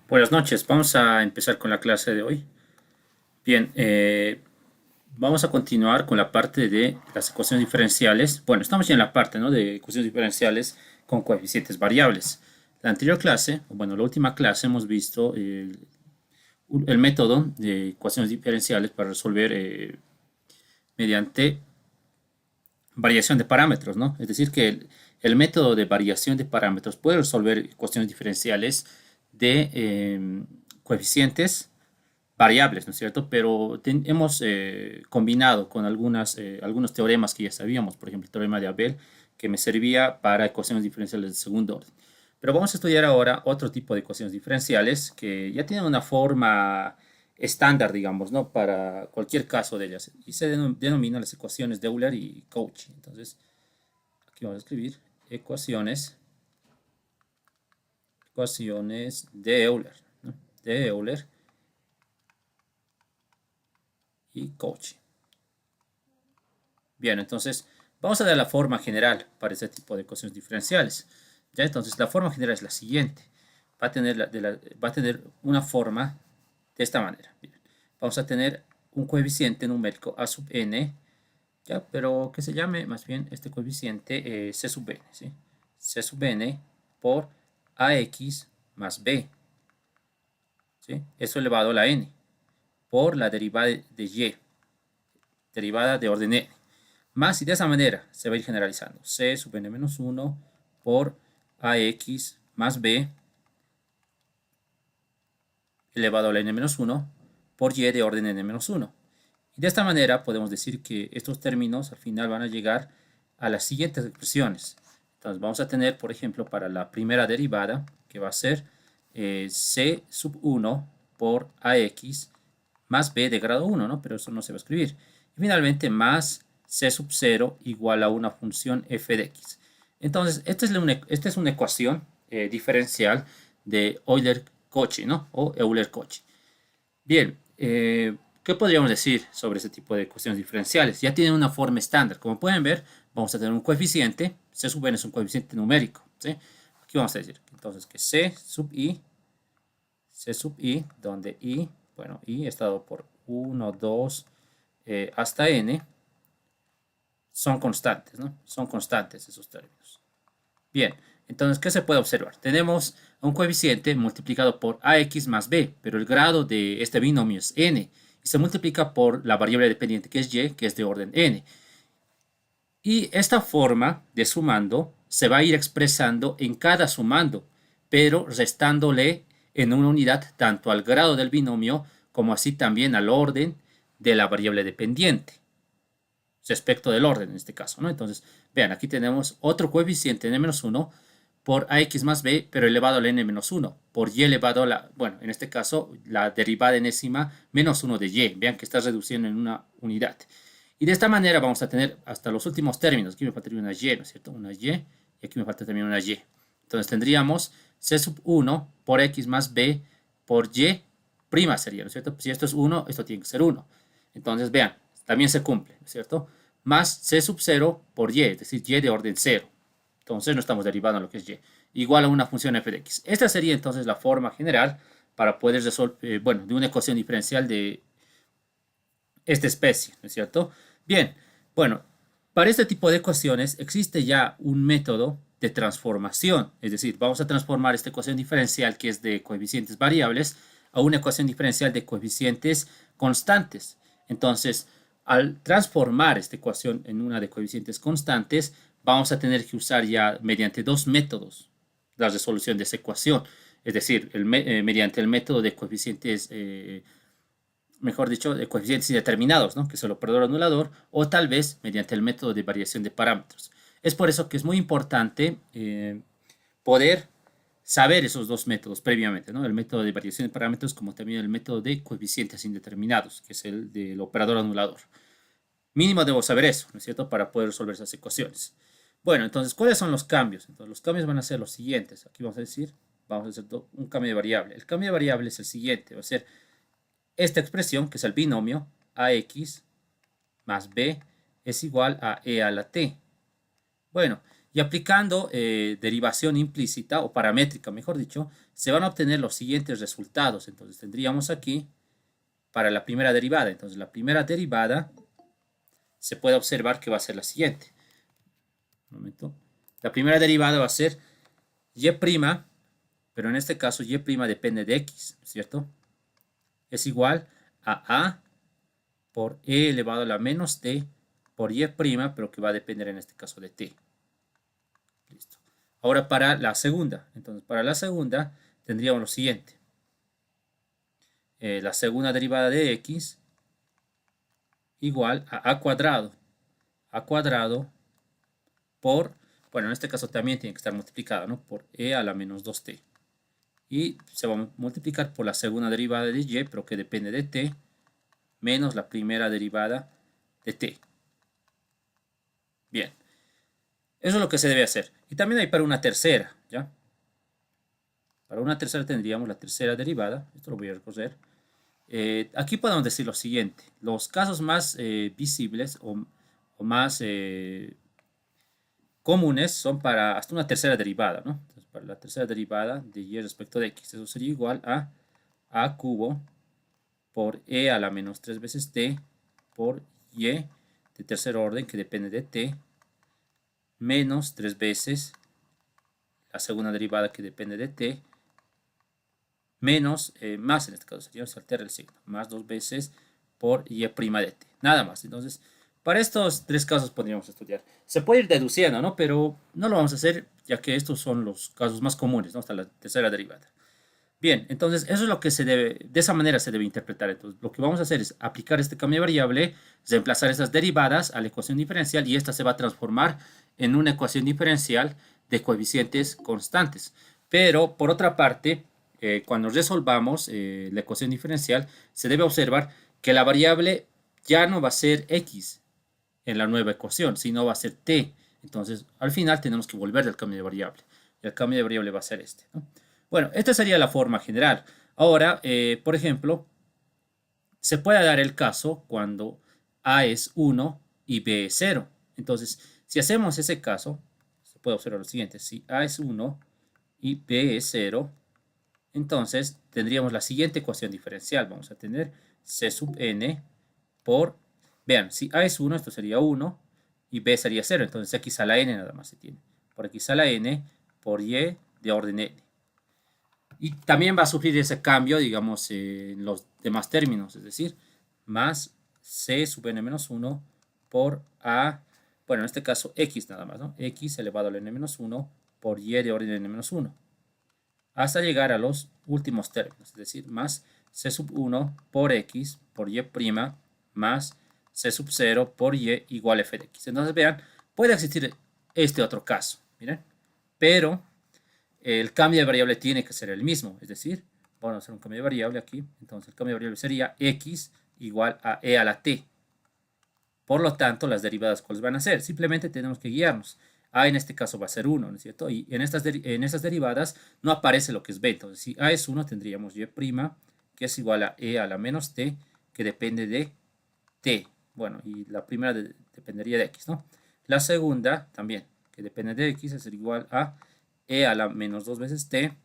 Buenas noches, vamos a empezar con la clase de hoy. Bien, vamos a continuar con la parte de las ecuaciones diferenciales. Bueno, estamos ya en la parte, ¿no?, de ecuaciones diferenciales con coeficientes variables. La anterior clase, o bueno, la última clase hemos visto el método de ecuaciones diferenciales para resolver mediante variación de parámetros, ¿no? Es decir, que el método de variación de parámetros puede resolver ecuaciones diferenciales de coeficientes variables, ¿no es cierto? Pero hemos combinado con algunos teoremas que ya sabíamos, por ejemplo, el teorema de Abel, que me servía para ecuaciones diferenciales de segundo orden. Pero vamos a estudiar ahora otro tipo de ecuaciones diferenciales que ya tienen una forma estándar, digamos, ¿no? Para cualquier caso de ellas. Y se denominan las ecuaciones de Euler y Cauchy. Entonces, aquí vamos a escribir ecuaciones de Euler, ¿no? De Euler y Cauchy. Bien, entonces vamos a dar la forma general para este tipo de ecuaciones diferenciales. Ya, entonces la forma general es la siguiente. Va a tener una forma de esta manera. Bien, vamos a tener un coeficiente numérico a sub n, ya, pero que se llame más bien este coeficiente c sub n, ¿sí? C sub n por ax más b, ¿sí? Eso elevado a la n por la derivada de y, derivada de orden n. Más, y de esa manera se va a ir generalizando. C sub n menos 1 por ax más b elevado a la n menos 1 por y de orden n menos 1. Y de esta manera podemos decir que estos términos al final van a llegar a las siguientes expresiones. Entonces vamos a tener, por ejemplo, para la primera derivada, que va a ser c sub 1 por ax más b de grado 1, ¿no? Pero eso no se va a escribir. Y finalmente más c sub 0 igual a una función f de x. Entonces, esta es una ecuación diferencial de Euler-Cauchy, ¿no? O Euler-Cauchy. Bien, ¿qué podríamos decir sobre este tipo de ecuaciones diferenciales? Ya tienen una forma estándar. Como pueden ver, vamos a tener un coeficiente. C sub n es un coeficiente numérico, ¿sí? Aquí vamos a decir entonces que C sub i, donde i, bueno, i está dado por 1, 2, hasta n, son constantes, ¿no? Son constantes esos términos. Bien, entonces, ¿qué se puede observar? Tenemos un coeficiente multiplicado por ax más b, pero el grado de este binomio es n, y se multiplica por la variable dependiente que es y, que es de orden n. Y esta forma de sumando se va a ir expresando en cada sumando, pero restándole en una unidad tanto al grado del binomio como así también al orden de la variable dependiente respecto del orden en este caso, ¿no? Entonces, vean, aquí tenemos otro coeficiente n-1 por ax más b, pero elevado a la n-1, por y elevado a la, bueno, en este caso, la derivada enésima menos 1 de y. Vean que está reduciendo en una unidad. Y de esta manera vamos a tener hasta los últimos términos. Aquí me faltaría una y, ¿no es cierto? Una y aquí me falta también una y. Entonces tendríamos c sub 1 por x más b por y prima sería, ¿no es cierto? Si esto es 1, esto tiene que ser 1. Entonces, vean, también se cumple, ¿no es cierto? Más c sub 0 por y, es decir, y de orden 0. Entonces no estamos derivando lo que es y. Igual a una función f de x. Esta sería entonces la forma general para poder resolver, bueno, de una ecuación diferencial de esta especie, ¿no es cierto? Bien, bueno, para este tipo de ecuaciones existe ya un método de transformación, es decir, vamos a transformar esta ecuación diferencial que es de coeficientes variables a una ecuación diferencial de coeficientes constantes. Entonces, al transformar esta ecuación en una de coeficientes constantes, vamos a tener que usar ya mediante dos métodos la resolución de esa ecuación, es decir, mediante el método de coeficientes mejor dicho, de coeficientes indeterminados, ¿no?, que es el operador anulador, o tal vez mediante el método de variación de parámetros. Es por eso que es muy importante poder saber esos dos métodos previamente, ¿no? El método de variación de parámetros como también el método de coeficientes indeterminados, que es el del operador anulador. Mínimo debo saber eso, ¿no es cierto?, para poder resolver esas ecuaciones. Bueno, entonces, ¿cuáles son los cambios? Entonces, los cambios van a ser los siguientes. Aquí vamos a decir, vamos a hacer un cambio de variable. El cambio de variable es el siguiente, va a ser esta expresión, que es el binomio ax más b es igual a e a la t. Bueno, Y aplicando derivación implícita o paramétrica, mejor dicho, se van a obtener los siguientes resultados. Entonces tendríamos aquí para la primera derivada. Entonces la primera derivada se puede observar que va a ser la siguiente. Un momento. La primera derivada va a ser y', pero en este caso y' depende de x, ¿cierto? Es igual a por e elevado a la menos t por y', pero que va a depender en este caso de t. Listo. Ahora para la segunda. Entonces para la segunda tendríamos lo siguiente. La segunda derivada de x igual a cuadrado. A cuadrado por, bueno, en este caso también tiene que estar multiplicado, ¿no? Por e a la menos 2t. Y se va a multiplicar por la segunda derivada de y, pero que depende de t, menos la primera derivada de t. Bien. Eso es lo que se debe hacer. Y también hay para una tercera, ¿ya? Para una tercera tendríamos la tercera derivada. Esto lo voy a recorrer. Aquí podemos decir lo siguiente. Los casos más visibles o más comunes son para hasta una tercera derivada, ¿no? Entonces, para la tercera derivada de y respecto de x, eso sería igual a cubo por e a la menos 3 veces t por y de tercer orden que depende de t menos 3 veces la segunda derivada que depende de t menos, más en este caso sería, se altera el signo, más 2 veces por y' de t. Nada más. Entonces, para estos tres casos podríamos estudiar. Se puede ir deduciendo, ¿no? Pero no lo vamos a hacer ya que estos son los casos más comunes, ¿no? Hasta la tercera derivada. Bien, entonces eso es lo que se debe, de esa manera se debe interpretar. Entonces, lo que vamos a hacer es aplicar este cambio de variable, reemplazar esas derivadas a la ecuación diferencial y esta se va a transformar en una ecuación diferencial de coeficientes constantes. Pero, por otra parte, cuando resolvamos la ecuación diferencial, se debe observar que la variable ya no va a ser x en la nueva ecuación, sino va a ser t. Entonces, al final tenemos que volver del cambio de variable. Y el cambio de variable va a ser este, ¿no? Bueno, esta sería la forma general. Ahora, por ejemplo, se puede dar el caso cuando A es 1 y B es 0. Entonces, si hacemos ese caso, se puede observar lo siguiente. Si A es 1 y B es 0, entonces tendríamos la siguiente ecuación diferencial. Vamos a tener C sub n por, vean, si A es 1, esto sería 1 y B sería 0. Entonces aquí sale n nada más se tiene. Por aquí sale n por y de orden n. Y también va a sufrir ese cambio, digamos, en los demás términos, es decir, más c sub n menos 1 por a, bueno, en este caso x nada más, ¿no? X elevado al n menos 1 por y de orden n menos 1, hasta llegar a los últimos términos, es decir, más c sub 1 por x por y' más c sub 0 por y igual a f de x. Entonces, vean, puede existir este otro caso, miren, pero el cambio de variable tiene que ser el mismo, es decir, vamos a hacer un cambio de variable aquí, entonces el cambio de variable sería x igual a e a la t. Por lo tanto, las derivadas, ¿cuáles van a ser? Simplemente tenemos que guiarnos. A en este caso va a ser 1, ¿no es cierto? Y en estas derivadas no aparece lo que es b. Entonces, si a es 1, tendríamos y', que es igual a e a la menos t, que depende de t. Bueno, y la primera dependería de x, ¿no? La segunda también, que depende de x, es igual a e a la menos 2 veces t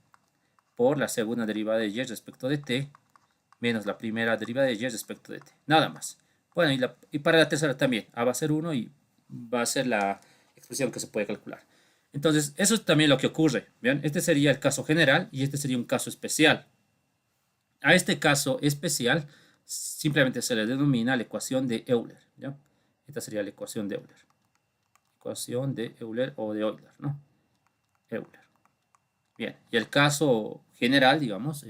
por la segunda derivada de y respecto de t menos la primera derivada de y respecto de t. Nada más. Bueno, y para la tercera también. A va a ser 1 y va a ser la expresión que se puede calcular. Entonces, eso es también lo que ocurre. ¿Vean? Este sería el caso general y este sería un caso especial. A este caso especial simplemente se le denomina la ecuación de Euler, ¿ya? Esta sería la ecuación de Euler. Ecuación de Euler o de Euler, ¿no? Euler. Bien, y el caso general, digamos,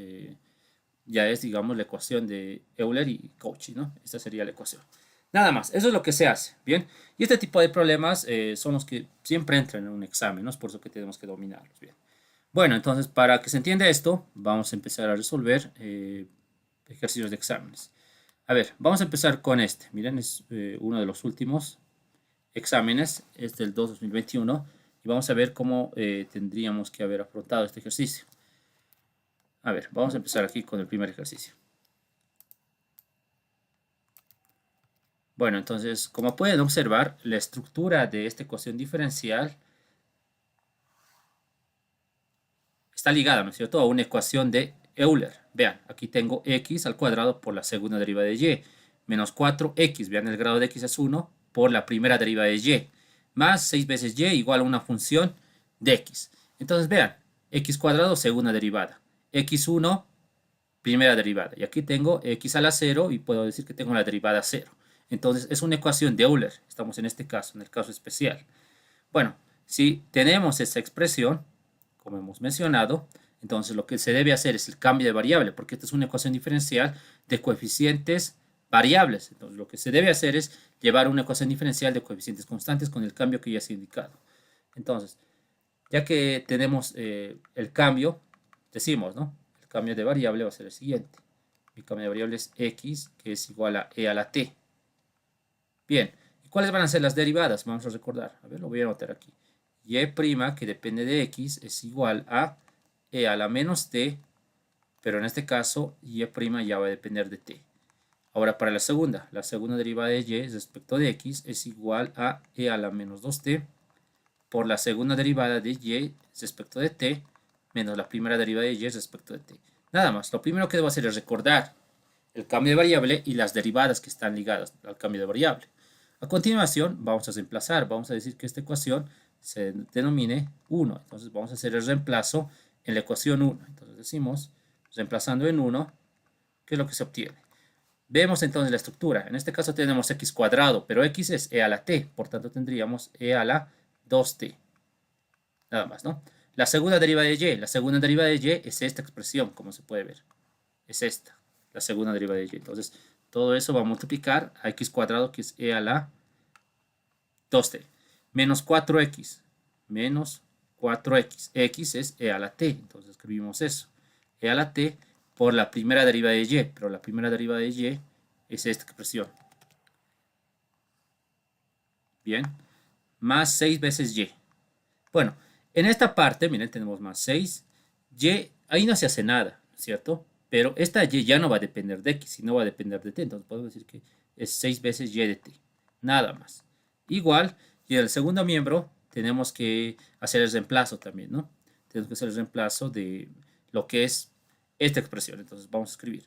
ya es, digamos, la ecuación de Euler y Cauchy, ¿no? Esta sería la ecuación. Nada más, eso es lo que se hace, ¿bien? Y este tipo de problemas son los que siempre entran en un examen, ¿no? Es por eso que tenemos que dominarlos, ¿bien? Bueno, entonces, para que se entienda esto, vamos a empezar a resolver ejercicios de exámenes. A ver, vamos a empezar con este. Miren, es uno de los últimos exámenes, es del 2021, y vamos a ver cómo tendríamos que haber afrontado este ejercicio. A ver, vamos a empezar aquí con el primer ejercicio. Bueno, entonces, como pueden observar, la estructura de esta ecuación diferencial está ligada, ¿no es cierto?, a una ecuación de Euler. Vean, aquí tengo x al cuadrado por la segunda derivada de y, menos 4x, vean, el grado de x es 1, por la primera derivada de y, más 6 veces y igual a una función de x. Entonces, vean, x cuadrado, segunda derivada, x1, primera derivada, y aquí tengo x a la 0 y puedo decir que tengo la derivada 0. Entonces, es una ecuación de Euler, estamos en este caso, en el caso especial. Bueno, si tenemos esta expresión, como hemos mencionado, entonces lo que se debe hacer es el cambio de variable, porque esta es una ecuación diferencial de coeficientes variables. Entonces lo que se debe hacer es llevar una ecuación diferencial de coeficientes constantes con el cambio que ya se ha indicado. Entonces, ya que tenemos el cambio, decimos, ¿no? El cambio de variable va a ser el siguiente. Mi cambio de variable es x, que es igual a e a la t. Bien, ¿y cuáles van a ser las derivadas? Vamos a recordar. A ver, lo voy a anotar aquí. Y', que depende de x, es igual a e a la menos t, pero en este caso y' ya va a depender de t. Ahora para la segunda derivada de y respecto de x es igual a e a la menos 2t por la segunda derivada de y respecto de t menos la primera derivada de y respecto de t. Nada más, lo primero que debo hacer es recordar el cambio de variable y las derivadas que están ligadas al cambio de variable. A continuación vamos a reemplazar, vamos a decir que esta ecuación se denomine 1. Entonces vamos a hacer el reemplazo en la ecuación 1. Entonces decimos, reemplazando en 1, ¿qué es lo que se obtiene? Vemos entonces la estructura. En este caso tenemos x cuadrado, pero x es e a la t. Por tanto tendríamos e a la 2t. Nada más, ¿no? La segunda derivada de y. La segunda derivada de y es esta expresión, como se puede ver. Es esta, la segunda derivada de y. Entonces, todo eso va a multiplicar a x cuadrado, que es e a la 2t. Menos 4x. Menos 4x. X es e a la t. Entonces escribimos eso. E a la t por la primera derivada de y. Pero la primera derivada de y es esta expresión. Bien. Más 6 veces y. Bueno, en esta parte, miren, tenemos más 6. Y, ahí no se hace nada, ¿cierto? Pero esta y ya no va a depender de x, sino va a depender de t. Entonces podemos decir que es 6 veces y de t. Nada más. Igual, y en el segundo miembro tenemos que hacer el reemplazo también, ¿no? Tenemos que hacer el reemplazo de lo que es esta expresión. Entonces vamos a escribir.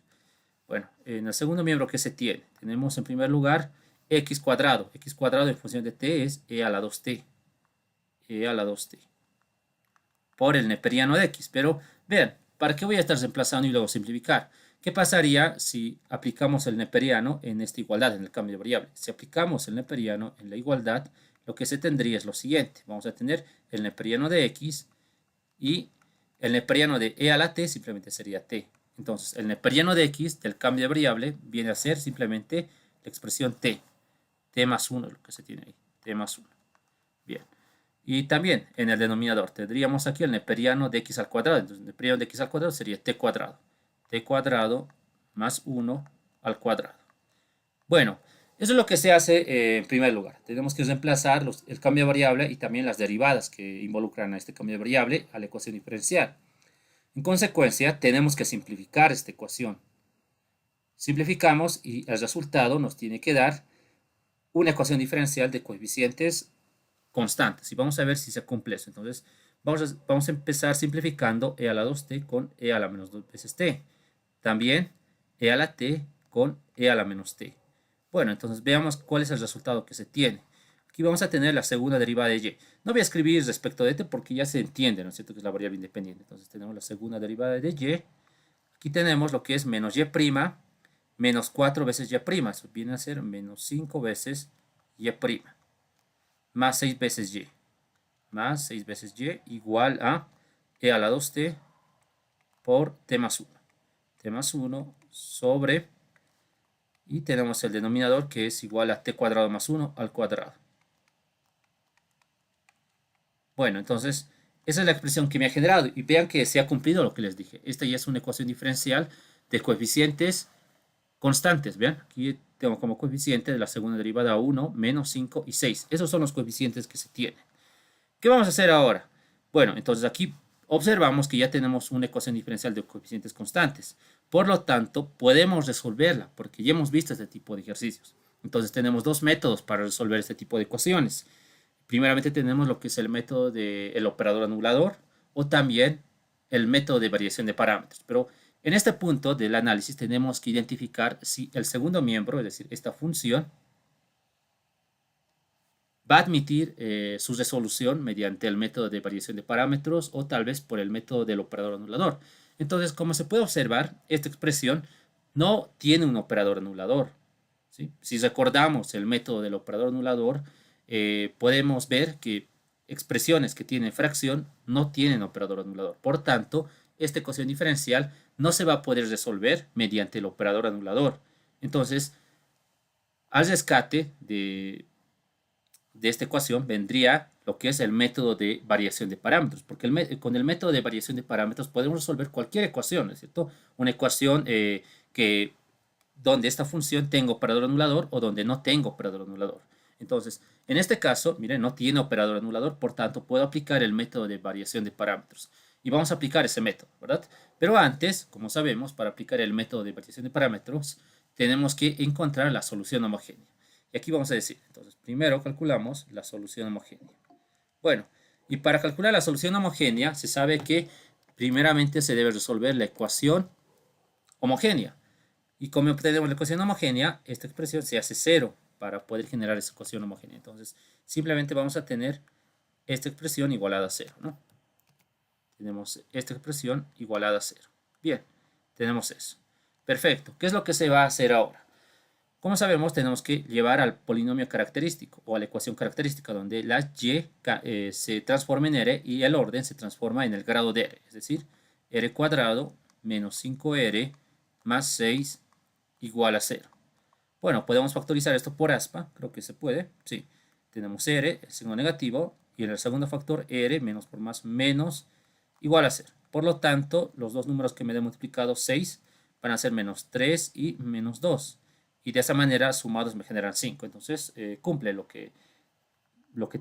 Bueno, en el segundo miembro, ¿qué se tiene? Tenemos en primer lugar x cuadrado. X cuadrado en función de t es e a la 2t. E a la 2t. Por el neperiano de x. Pero vean, ¿para qué voy a estar reemplazando y luego simplificar? ¿Qué pasaría si aplicamos el neperiano en esta igualdad, en el cambio de variable? Si aplicamos el neperiano en la igualdad, lo que se tendría es lo siguiente. Vamos a tener el neperiano de x y el neperiano de e a la t simplemente sería t. Entonces, el neperiano de x del cambio de variable viene a ser simplemente la expresión t. T más 1 es lo que se tiene ahí. T más 1. Bien. Y también en el denominador tendríamos aquí el neperiano de x al cuadrado. Entonces, el neperiano de x al cuadrado sería t cuadrado. T cuadrado más 1 al cuadrado. Bueno, eso es lo que se hace en primer lugar. Tenemos que reemplazar el cambio de variable y también las derivadas que involucran a este cambio de variable a la ecuación diferencial. En consecuencia, tenemos que simplificar esta ecuación. Simplificamos y el resultado nos tiene que dar una ecuación diferencial de coeficientes constantes. Y vamos a ver si se cumple eso. Entonces, vamos a empezar simplificando e a la 2t con e a la menos 2 veces t. También e a la t con e a la menos t. Bueno, entonces veamos cuál es el resultado que se tiene. Aquí vamos a tener la segunda derivada de y. No voy a escribir respecto de t porque ya se entiende, ¿no es cierto?, que es la variable independiente. Entonces tenemos la segunda derivada de y. Aquí tenemos lo que es menos y' menos 4 veces y'. Eso viene a ser menos 5 veces y'. Más 6 veces y. Más 6 veces y igual a e a la 2t por t más 1. T más 1 sobre, y tenemos el denominador que es igual a t cuadrado más 1 al cuadrado. Bueno, entonces esa es la expresión que me ha generado y vean que se ha cumplido lo que les dije. Esta ya es una ecuación diferencial de coeficientes constantes. Vean, aquí tengo como coeficiente de la segunda derivada 1, menos 5 y 6. Esos son los coeficientes que se tienen. ¿Qué vamos a hacer ahora? Bueno, entonces aquí observamos que ya tenemos una ecuación diferencial de coeficientes constantes. Por lo tanto, podemos resolverla porque ya hemos visto este tipo de ejercicios. Entonces tenemos dos métodos para resolver este tipo de ecuaciones. Primeramente tenemos lo que es el método del operador anulador o también el método de variación de parámetros. Pero en este punto del análisis tenemos que identificar si el segundo miembro, es decir, esta función, va a admitir su resolución mediante el método de variación de parámetros o tal vez por el método del operador anulador. Entonces, como se puede observar, esta expresión no tiene un operador anulador, ¿sí? Si recordamos el método del operador anulador, podemos ver que expresiones que tienen fracción no tienen operador anulador. Por tanto, esta ecuación diferencial no se va a poder resolver mediante el operador anulador. Entonces, al rescate de esta ecuación vendría lo que es el método de variación de parámetros, porque con el método de variación de parámetros podemos resolver cualquier ecuación, ¿no es cierto? Una ecuación donde esta función tenga operador anulador o donde no tenga operador anulador. Entonces, en este caso, miren, no tiene operador anulador, por tanto, puedo aplicar el método de variación de parámetros. Y vamos a aplicar ese método, ¿verdad? Pero antes, como sabemos, para aplicar el método de variación de parámetros, tenemos que encontrar la solución homogénea. Y aquí vamos a decir, entonces, primero calculamos la solución homogénea. Bueno, y para calcular la solución homogénea, se sabe que primeramente se debe resolver la ecuación homogénea. Y como obtenemos la ecuación homogénea, esta expresión se hace cero para poder generar esa ecuación homogénea. Entonces, simplemente vamos a tener esta expresión igualada a cero, ¿no? Tenemos esta expresión igualada a cero. Bien, tenemos eso. Perfecto. ¿Qué es lo que se va a hacer ahora? Como sabemos, tenemos que llevar al polinomio característico o a la ecuación característica donde la y se transforma en r y el orden se transforma en el grado de r. Es decir, r cuadrado menos 5r más 6 igual a 0. Bueno, podemos factorizar esto por aspa. Creo que se puede. Sí. Tenemos r, el signo negativo, y en el segundo factor r menos por más menos igual a 0. Por lo tanto, los dos números que me han multiplicado 6 van a ser menos 3 y menos 2. Y de esa manera sumados me generan 5. Entonces cumple lo que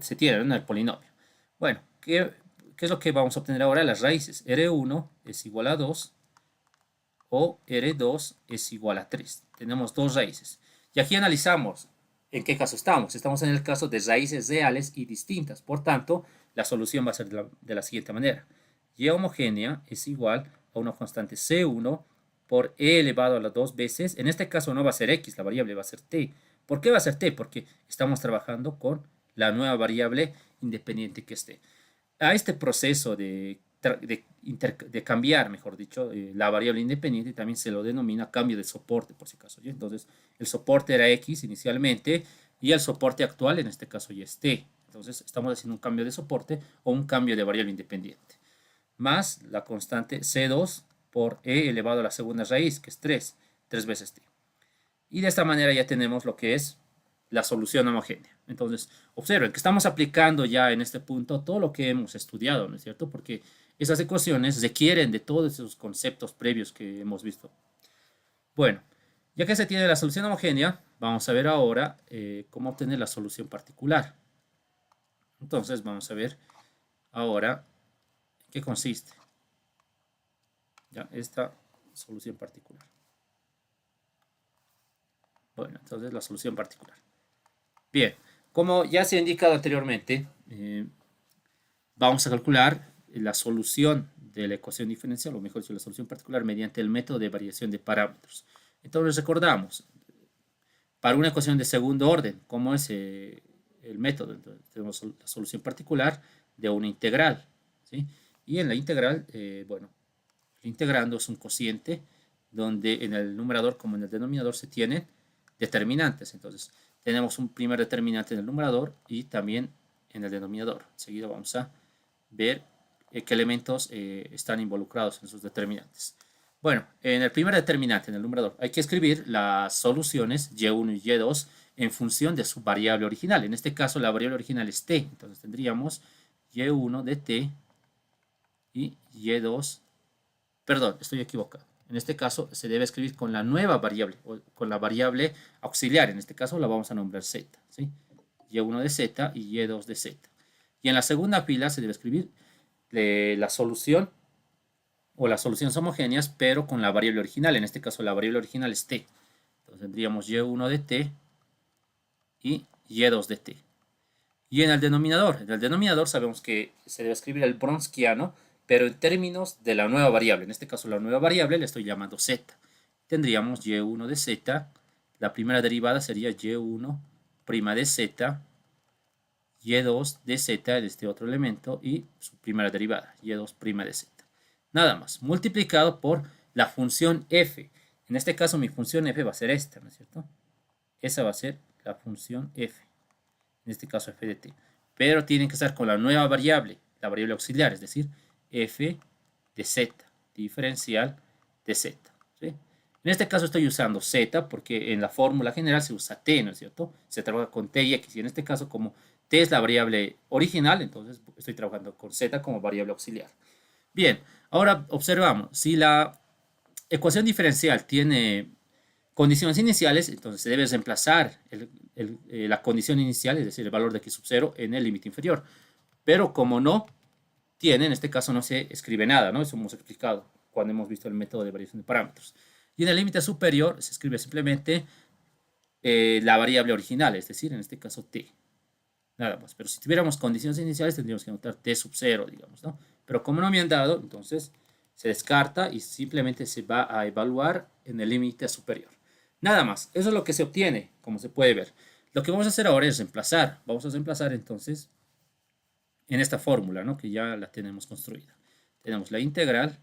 se tiene en el polinomio. Bueno, ¿qué es lo que vamos a obtener ahora? Las raíces. R1 es igual a 2 o R2 es igual a 3. Tenemos dos raíces. Y aquí analizamos en qué caso estamos. Estamos en el caso de raíces reales y distintas. Por tanto, la solución va a ser de la siguiente manera. Y homogénea es igual a una constante C1 por e elevado a las 2 veces. En este caso no va a ser x, la variable va a ser t. ¿Por qué va a ser t? Porque estamos trabajando con la nueva variable independiente que esté. A este proceso de cambiar, mejor dicho, la variable independiente también se lo denomina cambio de soporte, por si acaso. ¿Sí? Entonces, el soporte era x inicialmente y el soporte actual, en este caso, ya es t. Entonces, estamos haciendo un cambio de soporte o un cambio de variable independiente. Más la constante C2 por e elevado a la segunda raíz, que es 3 veces t. Y de esta manera ya tenemos lo que es la solución homogénea. Entonces, observen que estamos aplicando ya en este punto todo lo que hemos estudiado, ¿no es cierto? Porque esas ecuaciones requieren de todos esos conceptos previos que hemos visto. Bueno, ya que se tiene la solución homogénea, vamos a ver ahora cómo obtener la solución particular. Entonces, vamos a ver ahora en qué consiste ya esta solución particular. Bueno, entonces la solución particular. Bien, como ya se ha indicado anteriormente, vamos a calcular la solución de la ecuación diferencial, o mejor dicho, la solución particular, mediante el método de variación de parámetros. Entonces recordamos, para una ecuación de segundo orden, ¿cómo es el método? Entonces, tenemos la solución particular de una integral, ¿sí? Y en la integral, bueno, el integrando es un cociente donde en el numerador como en el denominador se tienen determinantes. Entonces, tenemos un primer determinante en el numerador y también en el denominador. Enseguida vamos a ver qué elementos están involucrados en sus determinantes. Bueno, en el primer determinante, en el numerador, hay que escribir las soluciones y1 y y2 en función de su variable original. En este caso, la variable original es t. Entonces, tendríamos y1 de t y y2. Perdón, estoy equivocado. En este caso, se debe escribir con la nueva variable, o con la variable auxiliar. En este caso, la vamos a nombrar z, ¿sí? y1 de z y y2 de z. Y en la segunda fila se debe escribir la solución o las soluciones homogéneas, pero con la variable original. En este caso, la variable original es t. Entonces, tendríamos y1 de t y y2 de t. Y en el denominador sabemos que se debe escribir el Wronskiano, pero en términos de la nueva variable. En este caso, la nueva variable le estoy llamando z. Tendríamos y1 de z. La primera derivada sería y1' de z, y2 de z de este otro elemento y su primera derivada, y2' de z. Nada más, multiplicado por la función f. En este caso, mi función f va a ser esta, ¿no es cierto? Esa va a ser la función f. En este caso, f de t. Pero tienen que estar con la nueva variable, la variable auxiliar, es decir, f de z, diferencial de z. ¿Sí? En este caso estoy usando z porque en la fórmula general se usa t, ¿no es cierto? Se trabaja con t y x. Y en este caso, como t es la variable original, entonces estoy trabajando con z como variable auxiliar. Bien, ahora observamos. Si la ecuación diferencial tiene condiciones iniciales, entonces se debe reemplazar la condición inicial, es decir, el valor de x sub 0 en el límite inferior. Pero como no tiene, en este caso no se escribe nada, ¿no? Eso hemos explicado cuando hemos visto el método de variación de parámetros. Y en el límite superior se escribe simplemente la variable original, es decir, en este caso t. Nada más. Pero si tuviéramos condiciones iniciales tendríamos que anotar t sub 0, digamos, ¿no? Pero como no me han dado, entonces se descarta y simplemente se va a evaluar en el límite superior. Nada más. Eso es lo que se obtiene, como se puede ver. Lo que vamos a hacer ahora es reemplazar. Vamos a reemplazar entonces en esta fórmula, ¿no? Que ya la tenemos construida. Tenemos la integral.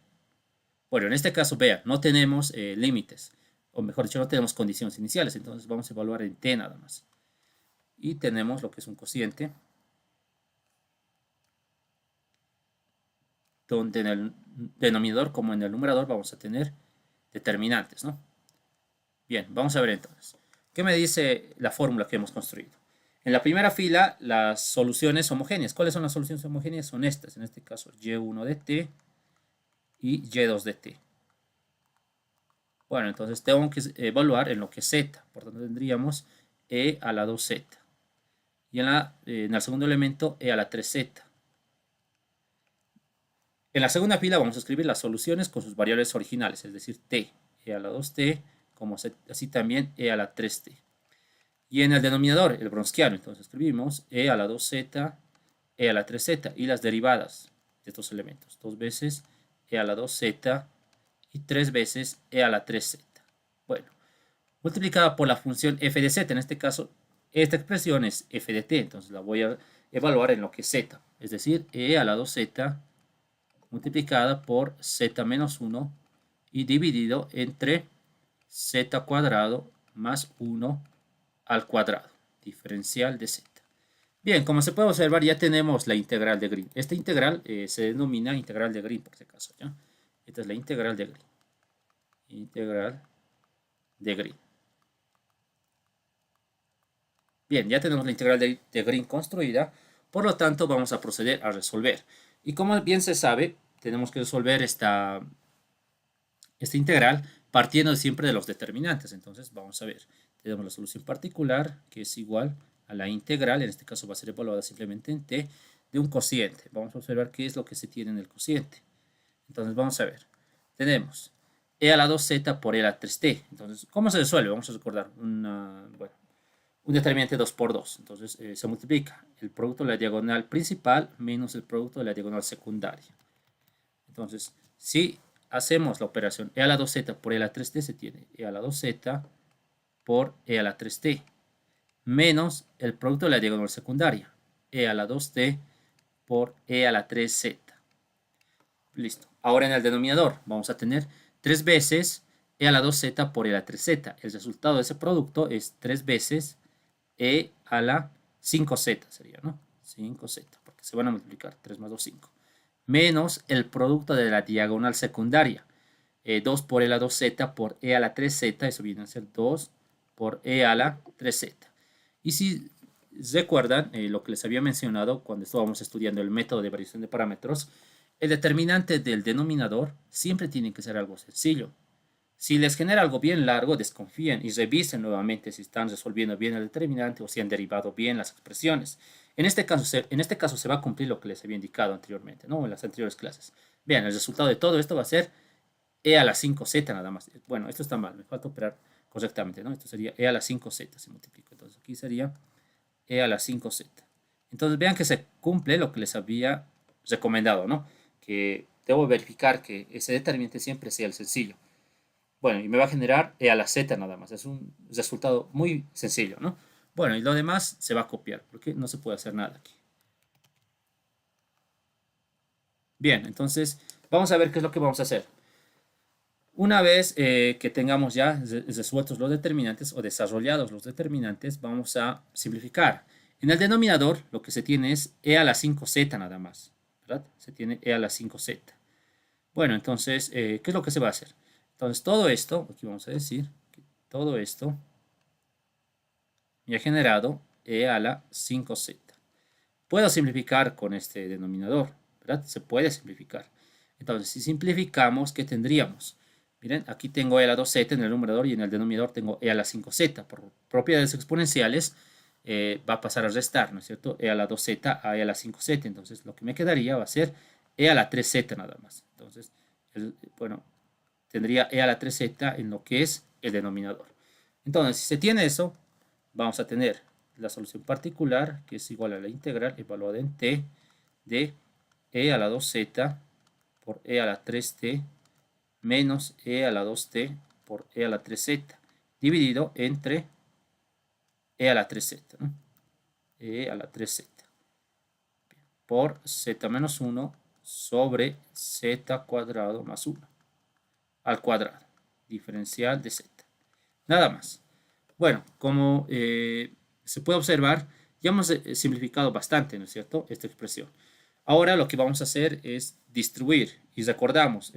Bueno, en este caso, vean, no tenemos límites. O mejor dicho, no tenemos condiciones iniciales. Entonces vamos a evaluar en t nada más. Y tenemos lo que es un cociente, donde en el denominador como en el numerador vamos a tener determinantes, ¿no? Bien, vamos a ver entonces. ¿Qué me dice la fórmula que hemos construido? En la primera fila, las soluciones homogéneas. ¿Cuáles son las soluciones homogéneas? Son estas, en este caso, y1 de t y y2 de t. Bueno, entonces tengo que evaluar en lo que es z. Por tanto, tendríamos e a la 2z. Y en el segundo elemento, e a la 3z. En la segunda fila vamos a escribir las soluciones con sus variables originales, es decir, t, e a la 2t, como así también e a la 3t. Y en el denominador, el bronsquiano, entonces escribimos e a la 2z, e a la 3z y las derivadas de estos elementos. 2 veces e a la 2z y 3 veces e a la 3z. Bueno, multiplicada por la función f de z, en este caso, esta expresión es f de t, entonces la voy a evaluar en lo que es z, es decir, e a la 2z multiplicada por z menos 1 y dividido entre z cuadrado más 1 al cuadrado, diferencial de z. Bien, como se puede observar, ya tenemos la integral de Green. Esta integral se denomina integral de Green, por si acaso, ¿ya? Esta es la integral de Green. Integral de Green. Bien, ya tenemos la integral de Green construida, por lo tanto vamos a proceder a resolver. Y como bien se sabe, tenemos que resolver esta integral partiendo siempre de los determinantes. Entonces vamos a ver, tenemos la solución particular que es igual a la integral, en este caso va a ser evaluada simplemente en t, de un cociente. Vamos a observar qué es lo que se tiene en el cociente. Entonces vamos a ver, tenemos e a la 2z por e a la 3t. Entonces, ¿cómo se resuelve? Vamos a recordar un determinante 2 por 2. Entonces se multiplica el producto de la diagonal principal menos el producto de la diagonal secundaria. Entonces, si hacemos la operación e a la 2z por e a la 3t, se tiene e a la 2z por e a la 3t menos el producto de la diagonal secundaria, e a la 2t por e a la 3z. Listo. Ahora en el denominador vamos a tener 3 veces e a la 2z por e a la 3z. El resultado de ese producto es 3 veces e a la 5z sería, ¿no? 5z, porque se van a multiplicar. 3 más 2, 5. Menos el producto de la diagonal secundaria. 2 por e a la 2z por e a la 3z, eso viene a ser 2 por e a la 3z. Y si recuerdan lo que les había mencionado cuando estábamos estudiando el método de variación de parámetros, el determinante del denominador siempre tiene que ser algo sencillo. Si les genera algo bien largo, desconfíen y revisen nuevamente si están resolviendo bien el determinante o si han derivado bien las expresiones. En este caso se va a cumplir lo que les había indicado anteriormente, ¿no? En las anteriores clases. Vean, el resultado de todo esto va a ser e a la 5z nada más. Bueno, esto está mal, me falta operar correctamente, ¿no? Esto sería e a la 5z si multiplico. Entonces aquí sería e a la 5z. Entonces vean que se cumple lo que les había recomendado, ¿no? Que debo verificar que ese determinante siempre sea el sencillo. Bueno, y me va a generar e a la z nada más. Es un resultado muy sencillo, ¿no? Bueno, y lo demás se va a copiar, porque no se puede hacer nada aquí. Bien, entonces vamos a ver qué es lo que vamos a hacer. Una vez que tengamos ya resueltos los determinantes o desarrollados los determinantes, vamos a simplificar. En el denominador lo que se tiene es e a la 5z nada más, ¿verdad? Se tiene e a la 5z. Bueno, entonces, ¿qué es lo que se va a hacer? Entonces, todo esto, aquí vamos a decir que todo esto me ha generado e a la 5z. Puedo simplificar con este denominador, ¿verdad? Se puede simplificar. Entonces, si simplificamos, ¿qué tendríamos? Miren, aquí tengo e a la 2z en el numerador y en el denominador tengo e a la 5z. Por propiedades exponenciales va a pasar a restar, ¿no es cierto? E a la 2z a e a la 5z. Entonces, lo que me quedaría va a ser e a la 3z nada más. Entonces, bueno, tendría e a la 3z en lo que es el denominador. Entonces, si se tiene eso, vamos a tener la solución particular, que es igual a la integral evaluada en t de e a la 2z por e a la 3t menos e a la 2t por e a la 3z, dividido entre e a la 3z, ¿no? E a la 3z por z menos 1 sobre z cuadrado más 1 al cuadrado, diferencial de z. Nada más. Bueno, como se puede observar, ya hemos simplificado bastante, ¿no es cierto?, esta expresión. Ahora lo que vamos a hacer es distribuir y recordamos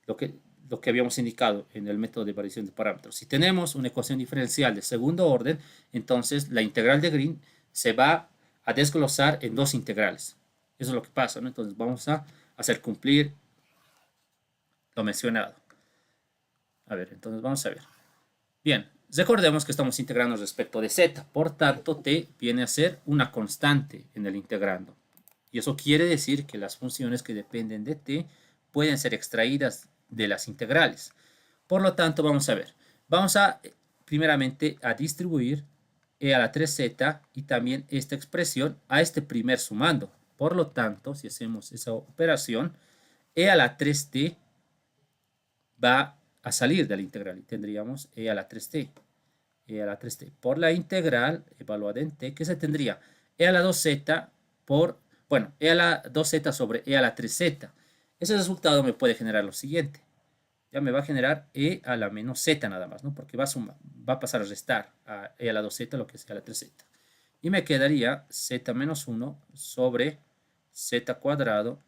lo que habíamos indicado en el método de variación de parámetros. Si tenemos una ecuación diferencial de segundo orden, entonces la integral de Green se va a desglosar en dos integrales. Eso es lo que pasa, ¿no? Entonces vamos a hacer cumplir lo mencionado. A ver, entonces vamos a ver. Bien, recordemos que estamos integrando respecto de z, por tanto t viene a ser una constante en el integrando. Y eso quiere decir que las funciones que dependen de t pueden ser extraídas de las integrales. Por lo tanto, vamos a ver. Vamos a, primeramente, a distribuir e a la 3z y también esta expresión a este primer sumando. Por lo tanto, si hacemos esa operación, e a la 3t va a salir de la integral y tendríamos e a la 3t. E a la 3t por la integral evaluada en t, que se tendría e a la 2z por, bueno, e a la 2z sobre e a la 3z. Ese resultado me puede generar lo siguiente. Ya me va a generar e a la menos z nada más, ¿no? Porque va a pasar a restar a e a la 2z lo que es e a la 3z. Y me quedaría z menos 1 sobre z cuadrado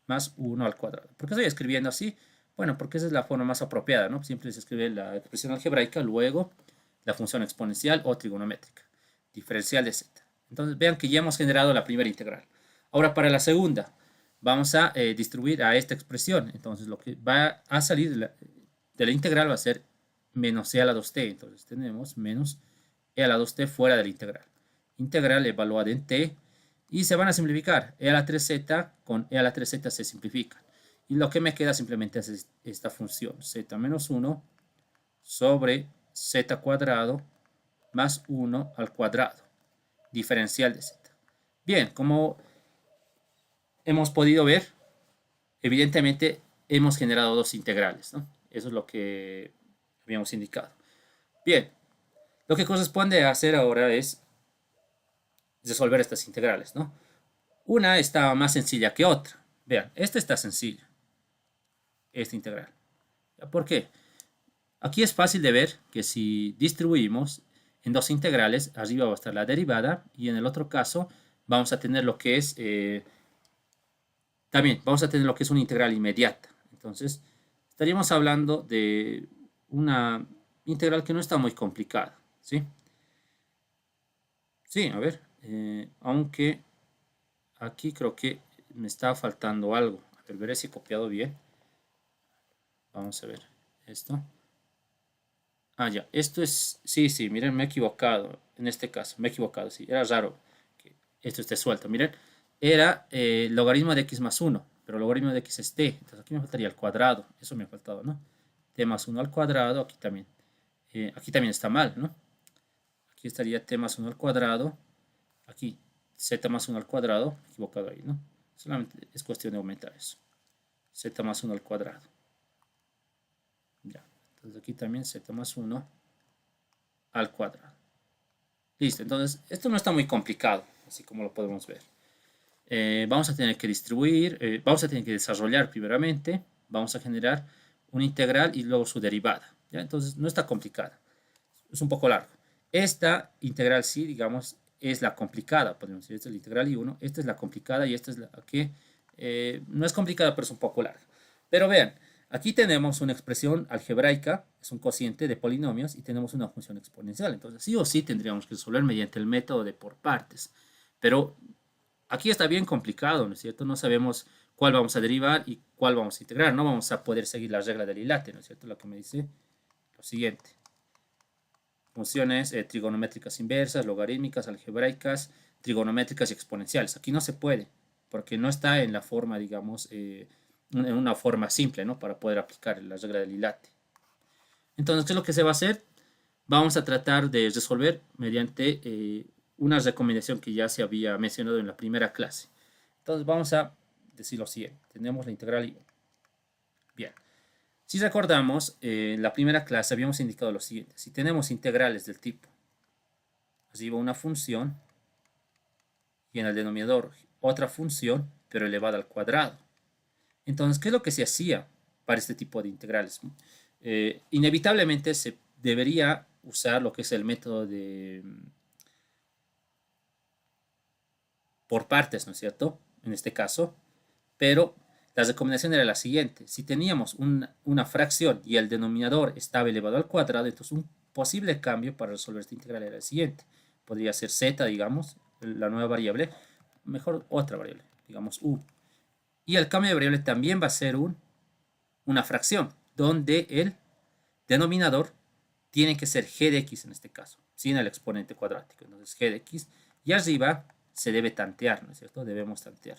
más 1 al cuadrado. ¿Por qué estoy escribiendo así? Bueno, porque esa es la forma más apropiada, ¿no? Siempre se escribe la expresión algebraica, luego la función exponencial o trigonométrica, diferencial de z. Entonces vean que ya hemos generado la primera integral. Ahora para la segunda, vamos a distribuir a esta expresión. Entonces lo que va a salir de la integral va a ser menos e a la 2t. Entonces tenemos menos e a la 2t fuera de la integral. Integral evaluada en t y se van a simplificar. E a la 3z con e a la 3z se simplifican. Y lo que me queda simplemente es esta función, z menos 1 sobre z cuadrado más 1 al cuadrado, diferencial de z. Bien, como hemos podido ver, evidentemente hemos generado dos integrales, ¿no? Eso es lo que habíamos indicado. Bien, lo que corresponde hacer ahora es resolver estas integrales, ¿no? Una está más sencilla que otra. Vean, esta está sencilla, esta integral. ¿Por qué? Aquí es fácil de ver que si distribuimos en dos integrales, arriba va a estar la derivada y en el otro caso vamos a tener lo que es, también vamos a tener lo que es una integral inmediata. Entonces, estaríamos hablando de una integral que no está muy complicada, ¿sí? Sí, a ver, aunque aquí creo que me está faltando algo. A ver, veré si he copiado bien. Vamos a ver esto. Ah, ya, esto es, sí, miren, me he equivocado, en este caso, me he equivocado, sí, era raro que esto esté suelto, miren, era logaritmo de x más 1, pero logaritmo de x es t, entonces aquí me faltaría el cuadrado, eso me ha faltado, ¿no? T más 1 al cuadrado, aquí también está mal, ¿no? Aquí estaría t más 1 al cuadrado, aquí z más 1 al cuadrado, equivocado ahí, ¿no? Solamente es cuestión de aumentar eso. z más 1 al cuadrado. Ya. Entonces aquí también z más 1 al cuadrado. Listo, entonces esto no está muy complicado, así como lo podemos ver. Vamos a tener que distribuir, vamos a tener que desarrollar primeramente, vamos a generar una integral y luego su derivada. ¿Ya? Entonces no está complicada, es un poco largo. Esta integral sí, digamos, es la complicada, podemos decir, esta es la integral I1, esta es la complicada y esta es la que no es complicada, pero es un poco larga. Pero vean, aquí tenemos una expresión algebraica, es un cociente de polinomios y tenemos una función exponencial. Entonces sí o sí tendríamos que resolver mediante el método de por partes. Pero aquí está bien complicado, ¿no es cierto? No sabemos cuál vamos a derivar y cuál vamos a integrar. No vamos a poder seguir la regla del hilate, ¿no es cierto? Lo que me dice lo siguiente. Funciones trigonométricas inversas, logarítmicas, algebraicas, trigonométricas y exponenciales. Aquí no se puede, porque no está en la forma, digamos, en una forma simple, ¿no? Para poder aplicar la regla del hilate. Entonces, ¿qué es lo que se va a hacer? Vamos a tratar de resolver mediante una recomendación que ya se había mencionado en la primera clase. Entonces, vamos a decir lo siguiente. Tenemos la integral I1. Bien. Si recordamos, en la primera clase habíamos indicado lo siguiente. Si tenemos integrales del tipo, así va una función y en el denominador otra función, pero elevada al cuadrado. Entonces, ¿qué es lo que se hacía para este tipo de integrales? Inevitablemente se debería usar lo que es el método de por partes, ¿no es cierto? En este caso, pero la recomendación era la siguiente. Si teníamos una fracción y el denominador estaba elevado al cuadrado, entonces un posible cambio para resolver esta integral era el siguiente. Podría ser z, digamos, la nueva variable, mejor otra variable, digamos u. Y el cambio de variable también va a ser una fracción, donde el denominador tiene que ser g de x en este caso, sin el exponente cuadrático. Entonces g de x y arriba se debe tantear, ¿no es cierto? Debemos tantear.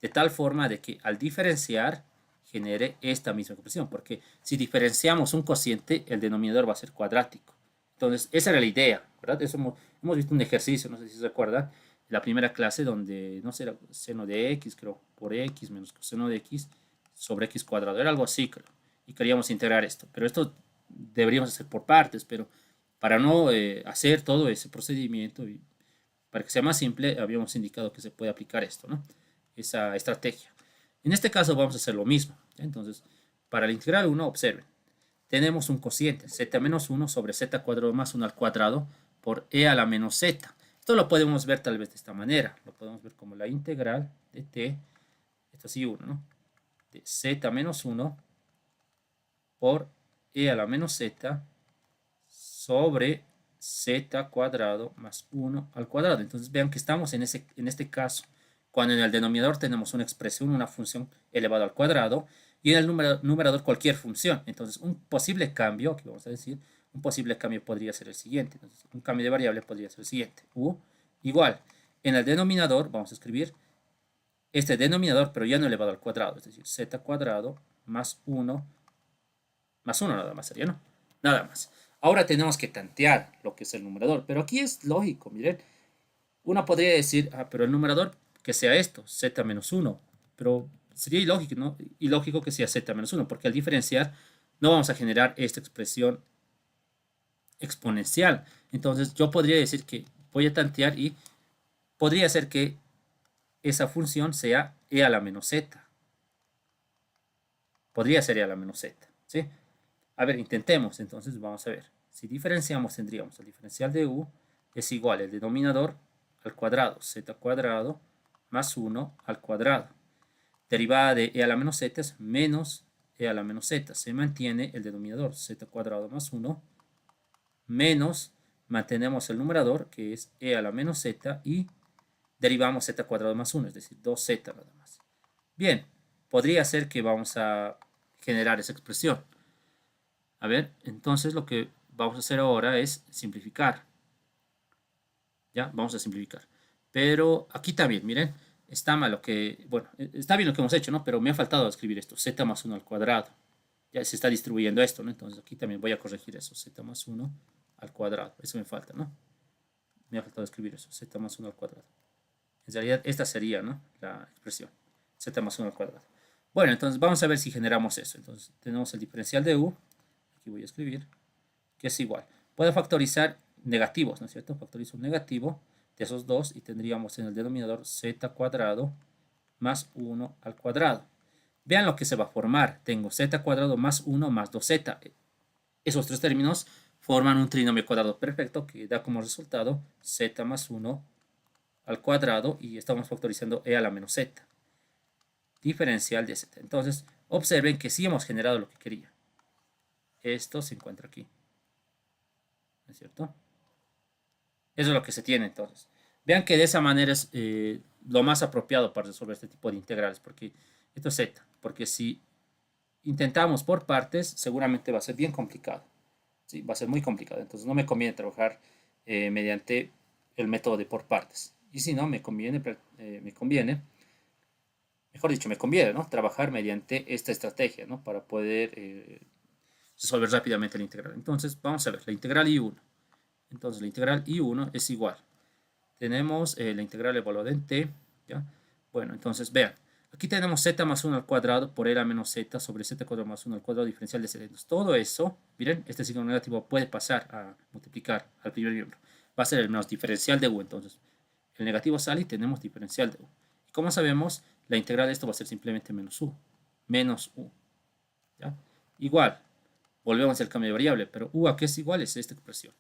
De tal forma de que al diferenciar genere esta misma expresión, porque si diferenciamos un cociente, el denominador va a ser cuadrático. Entonces, esa era la idea, ¿verdad? Eso hemos visto un ejercicio, no sé si se recuerdan, en la primera clase donde, no sé, era seno de x, creo, por x menos coseno de x sobre x cuadrado. Era algo así, creo. Y queríamos integrar esto. Pero esto deberíamos hacer por partes, pero para no hacer todo ese procedimiento y para que sea más simple, habíamos indicado que se puede aplicar esto, ¿no? Esa estrategia. En este caso vamos a hacer lo mismo. ¿Ya? Entonces, para la integral 1, observen, tenemos un cociente, z-1 sobre z cuadrado más 1 al cuadrado por e a la menos z. Esto lo podemos ver tal vez de esta manera. Lo podemos ver como la integral de t, esto sí 1, ¿no? De z-1 por e a la menos z sobre z cuadrado más 1 al cuadrado. Entonces vean que estamos en este caso cuando en el denominador tenemos una expresión, una función elevada al cuadrado, y en el numerador cualquier función. Entonces, un posible cambio, aquí vamos a decir, un posible cambio podría ser el siguiente. Entonces, un cambio de variable podría ser el siguiente. U igual, en el denominador vamos a escribir este denominador, pero ya no elevado al cuadrado, es decir, z cuadrado más 1 nada más sería, ¿no? Nada más. Ahora tenemos que tantear lo que es el numerador, pero aquí es lógico, miren. Uno podría decir, pero el numerador que sea esto, z menos 1, pero sería ilógico, ¿no? Ilógico que sea z menos 1, porque al diferenciar no vamos a generar esta expresión exponencial. Entonces yo podría decir que voy a tantear y podría ser que esa función sea e a la menos z. Podría ser e a la menos z, ¿sí? A ver, intentemos, entonces vamos a ver. Si diferenciamos, tendríamos el diferencial de u es igual al denominador al cuadrado, z cuadrado más 1 al cuadrado. Derivada de e a la menos z es menos e a la menos z. Se mantiene el denominador, z cuadrado más 1, menos, mantenemos el numerador, que es e a la menos z, y derivamos z cuadrado más 1, es decir, 2z nada más. Bien, podría ser que vamos a generar esa expresión. A ver, entonces lo que vamos a hacer ahora es simplificar. ¿Ya? Vamos a simplificar. Pero aquí también, miren, está mal lo que, bueno, está bien lo que hemos hecho, ¿no? Pero me ha faltado escribir esto, z más 1 al cuadrado. Ya se está distribuyendo esto, ¿no? Entonces aquí también voy a corregir eso, z más 1 al cuadrado. Eso me falta, ¿no? Me ha faltado escribir eso, z más 1 al cuadrado. En realidad esta sería, ¿no? La expresión, z más 1 al cuadrado. Bueno, entonces vamos a ver si generamos eso. Entonces tenemos el diferencial de u, aquí voy a escribir, que es igual. Puedo factorizar negativos, ¿no es cierto? Factorizo un negativo de esos dos y tendríamos en el denominador z cuadrado más 1 al cuadrado. Vean lo que se va a formar. Tengo z cuadrado más 1 más 2z. Esos tres términos forman un trinomio cuadrado perfecto que da como resultado z más 1 al cuadrado y estamos factorizando e a la menos z. Diferencial de z. Entonces, observen que sí hemos generado lo que quería. Esto se encuentra aquí. ¿No es cierto? Eso es lo que se tiene entonces. Vean que de esa manera es lo más apropiado para resolver este tipo de integrales, porque esto es z. Porque si intentamos por partes, seguramente va a ser bien complicado. ¿Sí? Va a ser muy complicado. Entonces no me conviene trabajar mediante el método de por partes. Y si no, me conviene, mejor dicho, me conviene, ¿no? Trabajar mediante esta estrategia, ¿no? Para poder resolver rápidamente la integral. Entonces, vamos a ver, la integral I1. Entonces, la integral I1 es igual. Tenemos la integral evaluada en t, ¿ya? Bueno, entonces, vean. Aquí tenemos z más 1 al cuadrado por e a menos z sobre z cuadrado más 1 al cuadrado diferencial de z. Entonces, todo eso, miren, este signo negativo puede pasar a multiplicar al primer miembro. Va a ser el menos diferencial de u. Entonces, el negativo sale y tenemos diferencial de u. Y como sabemos, la integral de esto va a ser simplemente menos u. Menos u. ¿Ya? Igual, volvemos al cambio de variable, pero u a qué es igual es esta expresión.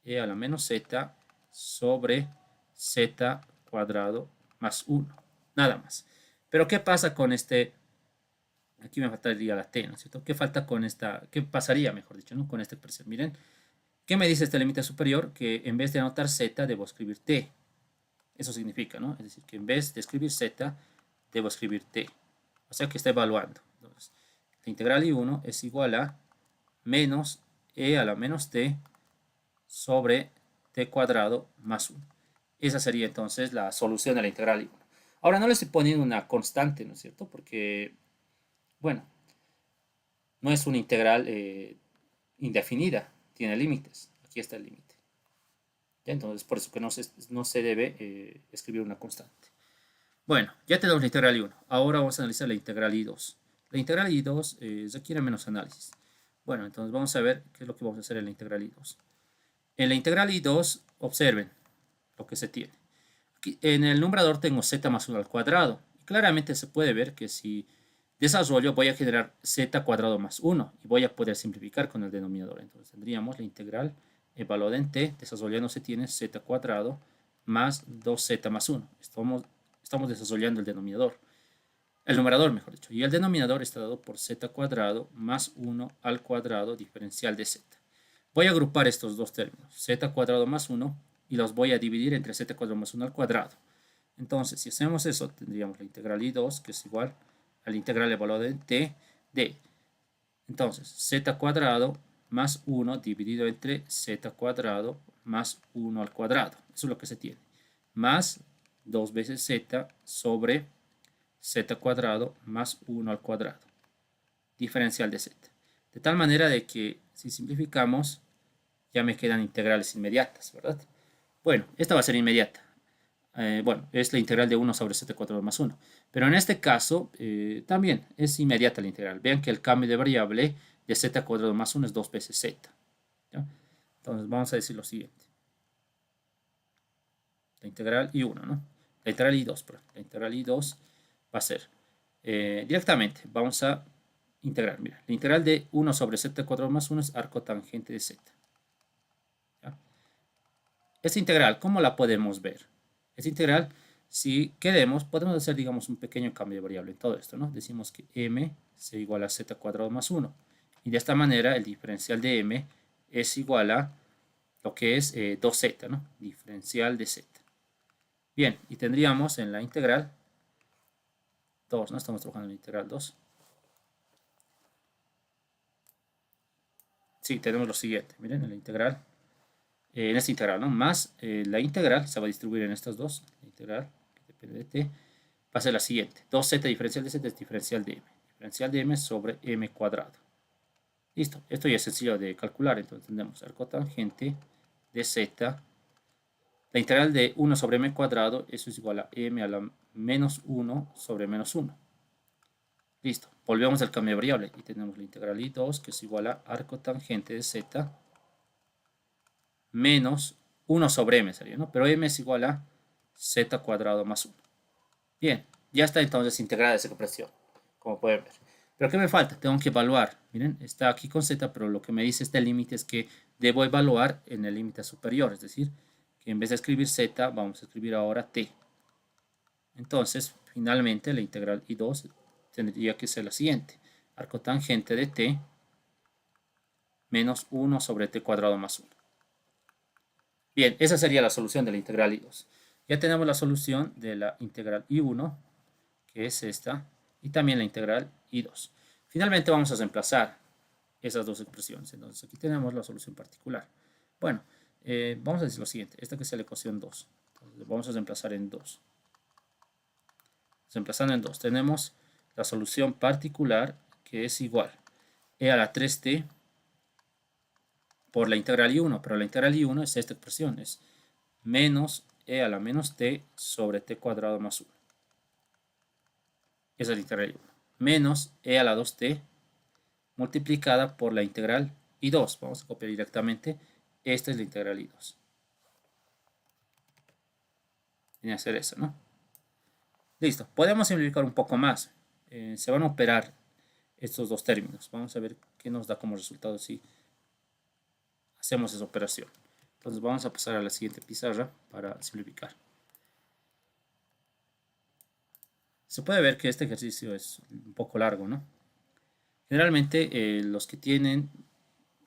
E a la menos z sobre z cuadrado más 1. Nada más. Pero ¿qué pasa con este? Aquí me faltaría la t, ¿no es cierto? ¿Qué falta con esta? ¿Qué pasaría, mejor dicho, ¿no? Con esta expresión? Miren, ¿qué me dice este límite superior? Que en vez de anotar z, debo escribir t. Eso significa, ¿no? Es decir, que en vez de escribir z, debo escribir t. O sea que está evaluando. Entonces, la integral I1 es igual a menos e a la menos t sobre t cuadrado más 1. Esa sería entonces la solución de la integral I1. Ahora no le estoy poniendo una constante, ¿no es cierto? Porque, bueno, no es una integral indefinida, tiene límites. Aquí está el límite. Entonces, por eso que no se debe escribir una constante. Bueno, ya tenemos la integral I1. Ahora vamos a analizar la integral I2. La integral I2 requiere menos análisis. Bueno, entonces vamos a ver qué es lo que vamos a hacer en la integral I2. En la integral I2, observen lo que se tiene. Aquí, en el numerador tengo z más 1 al cuadrado. Y claramente se puede ver que si desarrollo voy a generar z cuadrado más 1 y voy a poder simplificar con el denominador. Entonces tendríamos la integral evaluada en t, desarrollando se tiene z cuadrado más 2z más 1. Estamos desarrollando el denominador. El numerador, mejor dicho. Y el denominador está dado por z cuadrado más 1 al cuadrado diferencial de z. Voy a agrupar estos dos términos, z cuadrado más 1, y los voy a dividir entre z cuadrado más 1 al cuadrado. Entonces, si hacemos eso, tendríamos la integral I2, que es igual a la integral evaluada en t de, entonces, z cuadrado más 1 dividido entre z cuadrado más 1 al cuadrado. Eso es lo que se tiene. Más 2 veces z sobre z cuadrado más 1 al cuadrado. Diferencial de z. De tal manera de que si simplificamos, ya me quedan integrales inmediatas, ¿verdad? Bueno, esta va a ser inmediata. Bueno, es la integral de 1 sobre z cuadrado más 1. Pero en este caso, también es inmediata la integral. Vean que el cambio de variable de z cuadrado más 1 es 2 veces z. ¿Ya? Entonces, vamos a decir lo siguiente. La integral I1, ¿no? La integral I2, perdón. La integral I2 va a ser, directamente, vamos a integrar. Mira, la integral de 1 sobre z cuadrado más 1 es arco tangente de z. ¿Ya? Esta integral, ¿cómo la podemos ver? Esta integral, si queremos, podemos hacer, digamos, un pequeño cambio de variable en todo esto, ¿no? Decimos que m se igual a z cuadrado más 1. Y de esta manera, el diferencial de m es igual a lo que es 2z, ¿no? Diferencial de z. Bien, y tendríamos en la integral 2, ¿no? Estamos trabajando en la integral 2. Sí, tenemos lo siguiente. Miren, en la integral, en esta integral, ¿no? Más la integral se va a distribuir en estas dos. La integral, que depende de t, va a ser la siguiente. 2z diferencial de z es diferencial de m. Diferencial de m sobre m cuadrado. Listo. Esto ya es sencillo de calcular. Entonces tenemos arco tangente de z. La integral de 1 sobre m cuadrado, eso es igual a m a la menos 1 sobre menos 1. Listo. Volvemos al cambio de variable y tenemos la integral I2 que es igual a arco tangente de Z menos 1 sobre m sería, ¿no? Pero m es igual a z cuadrado más 1. Bien, ya está entonces integrada esa expresión, como pueden ver. Pero ¿qué me falta? Tengo que evaluar. Miren, está aquí con z, pero lo que me dice este límite es que debo evaluar en el límite superior. Es decir, que en vez de escribir z, vamos a escribir ahora t. Entonces, finalmente, la integral I2 tendría que ser la siguiente. Arco tangente de t menos 1 sobre t cuadrado más 1. Bien, esa sería la solución de la integral I2. Ya tenemos la solución de la integral I1, que es esta, y también la integral I2. Finalmente vamos a reemplazar esas dos expresiones. Entonces aquí tenemos la solución particular. Bueno, vamos a decir lo siguiente. Esta que es la ecuación 2. Entonces, vamos a reemplazar en 2. Reemplazando en 2 tenemos la solución particular que es igual e a la 3t por la integral I1, pero la integral I1 es esta expresión, es menos e a la menos t sobre t cuadrado más 1. Esa es la integral I1. Menos e a la 2t multiplicada por la integral I2. Vamos a copiar directamente. Esta es la integral I2. Viene a ser eso, ¿no? Listo. Podemos simplificar un poco más. Se van a operar estos dos términos. Vamos a ver qué nos da como resultado si hacemos esa operación. Entonces vamos a pasar a la siguiente pizarra para simplificar. Se puede ver que este ejercicio es un poco largo, ¿no? Generalmente los que tienen,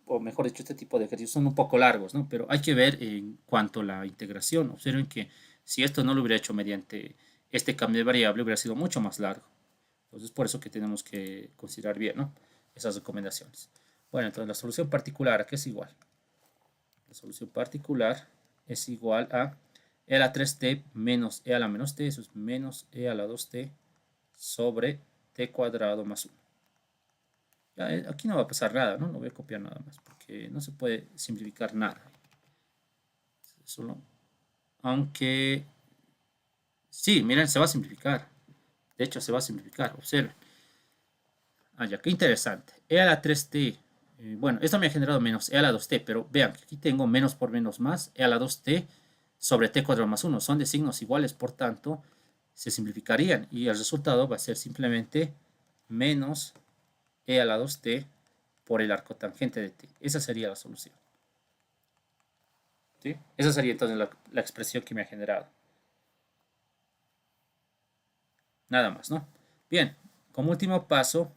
o mejor dicho, este tipo de ejercicios son un poco largos, ¿no? Pero hay que ver en cuanto a la integración. Observen que si esto no lo hubiera hecho mediante este cambio de variable, hubiera sido mucho más largo. Entonces, por eso que tenemos que considerar bien, ¿no? Esas recomendaciones. Bueno, entonces la solución particular, ¿a qué es igual? La solución particular es igual a e a la 3t menos e a la menos t, eso es menos e a la 2t sobre t cuadrado más 1. Ya, aquí no va a pasar nada, ¿no? No voy a copiar nada más, porque no se puede simplificar nada. Solo, aunque, sí, miren, se va a simplificar. De hecho, se va a simplificar, observen. Ah, ya, qué interesante. E a la 3t. Bueno, esto me ha generado menos e a la 2t, pero vean que aquí tengo menos por menos más, e a la 2t sobre t cuadrado más 1. Son de signos iguales, por tanto, se simplificarían. Y el resultado va a ser simplemente menos e a la 2t por el arco tangente de t. Esa sería la solución. ¿Sí? Esa sería entonces la expresión que me ha generado. Nada más, ¿no? Bien, como último paso,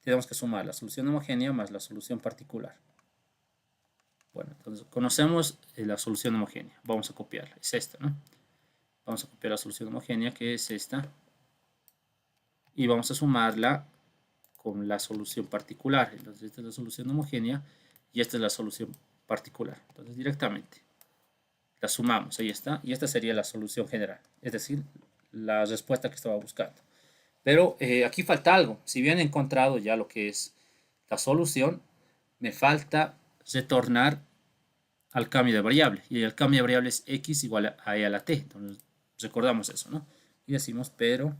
tenemos que sumar la solución homogénea más la solución particular. Bueno, entonces conocemos la solución homogénea. Vamos a copiarla. Es esta, ¿no? Vamos a copiar la solución homogénea, que es esta. Y vamos a sumarla con la solución particular. Entonces, esta es la solución homogénea y esta es la solución particular. Entonces, directamente la sumamos. Ahí está. Y esta sería la solución general. Es decir, la respuesta que estaba buscando. Pero aquí falta algo. Si bien he encontrado ya lo que es la solución, me falta retornar al cambio de variable. Y el cambio de variable es x igual a e a la t. Entonces, recordamos eso, ¿no? Y decimos, pero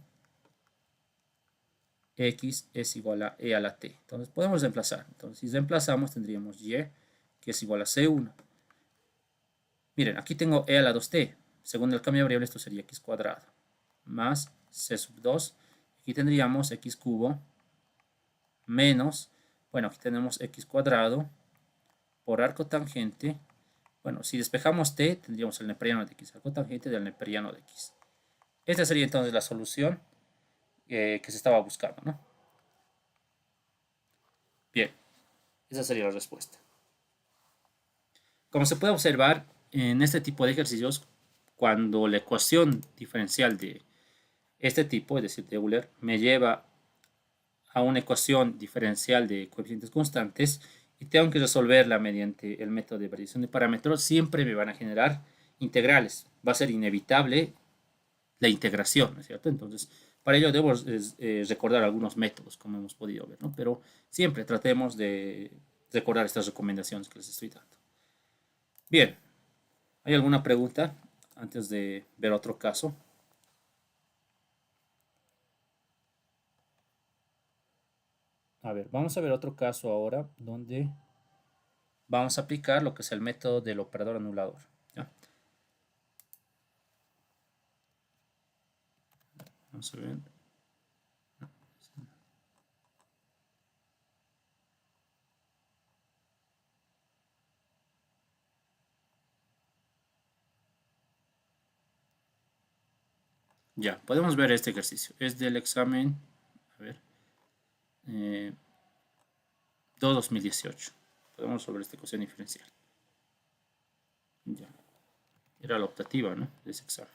x es igual a e a la t. Entonces, podemos reemplazar. Entonces, si reemplazamos, tendríamos y, que es igual a c1. Miren, aquí tengo e a la 2t. Según el cambio de variable, esto sería x cuadrado. Más c sub 2. Aquí tendríamos x cubo menos, bueno, aquí tenemos x cuadrado por arco tangente. Bueno, si despejamos t, tendríamos el neperiano de x, arco tangente del neperiano de x. Esta sería entonces la solución que se estaba buscando, ¿no? Bien, esa sería la respuesta. Como se puede observar, en este tipo de ejercicios, cuando la ecuación diferencial de este tipo, es decir, de Euler, me lleva a una ecuación diferencial de coeficientes constantes y tengo que resolverla mediante el método de variación de parámetros, siempre me van a generar integrales. Va a ser inevitable la integración, ¿no es cierto? Entonces, para ello debo recordar algunos métodos, como hemos podido ver, ¿no? Pero siempre tratemos de recordar estas recomendaciones que les estoy dando. Bien, ¿hay alguna pregunta antes de ver otro caso? A ver, vamos a ver otro caso ahora donde vamos a aplicar lo que es el método del operador anulador. ¿Ya? Vamos a ver. Ya, podemos ver este ejercicio. Es del examen, a ver, 2018. Podemos resolver esta ecuación diferencial. Ya. Era la optativa, ¿no? De ese examen.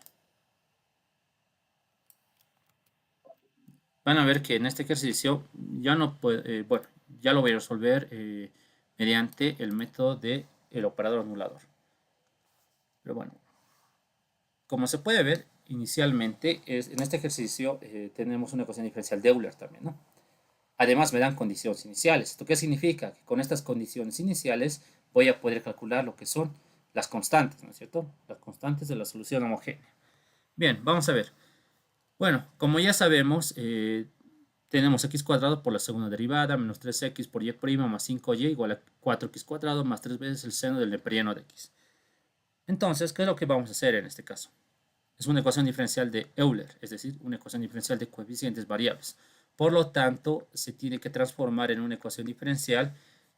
Van a ver que en este ejercicio ya no puede, bueno, ya lo voy a resolver mediante el método del operador anulador. Pero bueno, como se puede ver, inicialmente en este ejercicio tenemos una ecuación diferencial de Euler también, ¿no? Además me dan condiciones iniciales. ¿Esto qué significa? Que con estas condiciones iniciales voy a poder calcular lo que son las constantes, ¿no es cierto? Las constantes de la solución homogénea. Bien, vamos a ver. Bueno, como ya sabemos, tenemos x cuadrado por la segunda derivada menos 3x por y' más 5y igual a 4x cuadrado más 3 veces el seno del neperiano de x. Entonces, ¿qué es lo que vamos a hacer en este caso? Es una ecuación diferencial de Euler, es decir, una ecuación diferencial de coeficientes variables. Por lo tanto, se tiene que transformar en una ecuación diferencial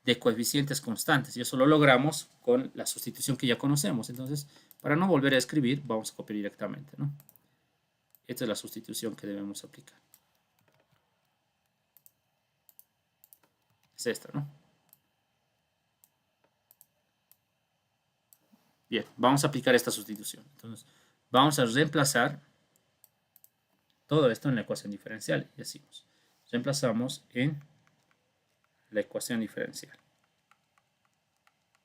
de coeficientes constantes. Y eso lo logramos con la sustitución que ya conocemos. Entonces, para no volver a escribir, vamos a copiar directamente, ¿no? Esta es la sustitución que debemos aplicar. Es esta, ¿no? Bien, vamos a aplicar esta sustitución. Entonces, vamos a reemplazar todo esto en la ecuación diferencial. Y decimos, reemplazamos en la ecuación diferencial.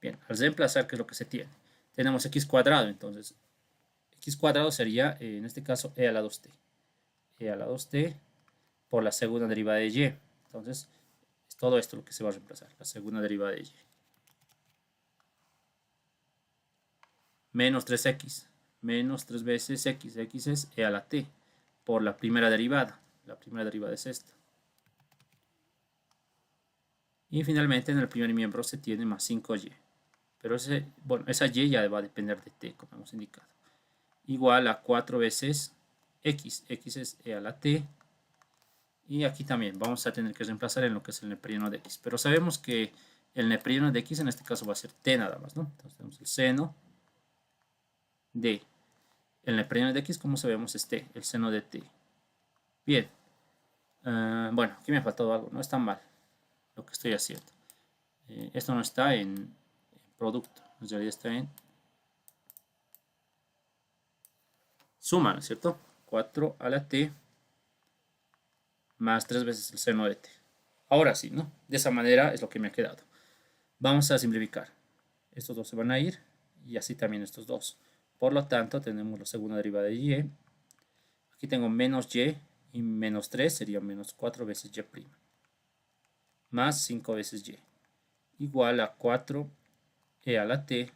Bien, al reemplazar, ¿qué es lo que se tiene? Tenemos x cuadrado, entonces x cuadrado sería, en este caso, e a la 2t. E a la 2t por la segunda derivada de y. Entonces, es todo esto lo que se va a reemplazar, la segunda derivada de y. Menos 3x, menos 3 veces x. X es e a la t por la primera derivada. La primera derivada es esta. Y finalmente, en el primer miembro se tiene más 5y. Pero bueno, esa y ya va a depender de t, como hemos indicado. Igual a 4 veces x. X es e a la t. Y aquí también vamos a tener que reemplazar en lo que es el neperiano de x. Pero sabemos que el neperiano de x en este caso va a ser t nada más, ¿no? Entonces tenemos el seno de el neperiano de x, como sabemos, es t, el seno de t. Bien. Bueno, aquí me ha faltado algo. No está mal lo que estoy haciendo. Esto no está en producto. En realidad está en suma, ¿no es cierto? 4 a la t más 3 veces el seno de t. Ahora sí, ¿no? De esa manera es lo que me ha quedado. Vamos a simplificar. Estos dos se van a ir y así también estos dos. Por lo tanto, tenemos la segunda derivada de y. Aquí tengo menos y y menos 3 sería menos 4 veces y' más 5 veces y igual a 4e a la t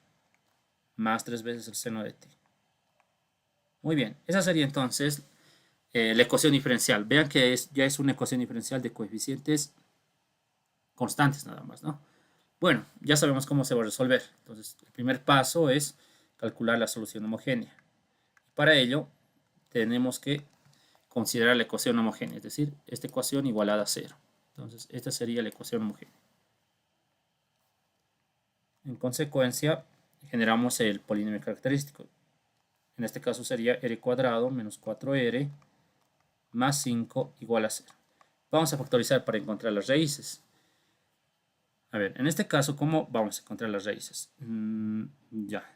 más 3 veces el seno de t. Muy bien, esa sería entonces la ecuación diferencial. Vean que ya es una ecuación diferencial de coeficientes constantes nada más, ¿no? Bueno, ya sabemos cómo se va a resolver. Entonces, el primer paso es calcular la solución homogénea. Para ello, tenemos que considerar la ecuación homogénea, es decir, esta ecuación igualada a 0. Entonces, esta sería la ecuación homogénea. En consecuencia, generamos el polinomio característico. En este caso sería r cuadrado menos 4r más 5 igual a 0. Vamos a factorizar para encontrar las raíces. A ver, en este caso, ¿cómo vamos a encontrar las raíces? Ya.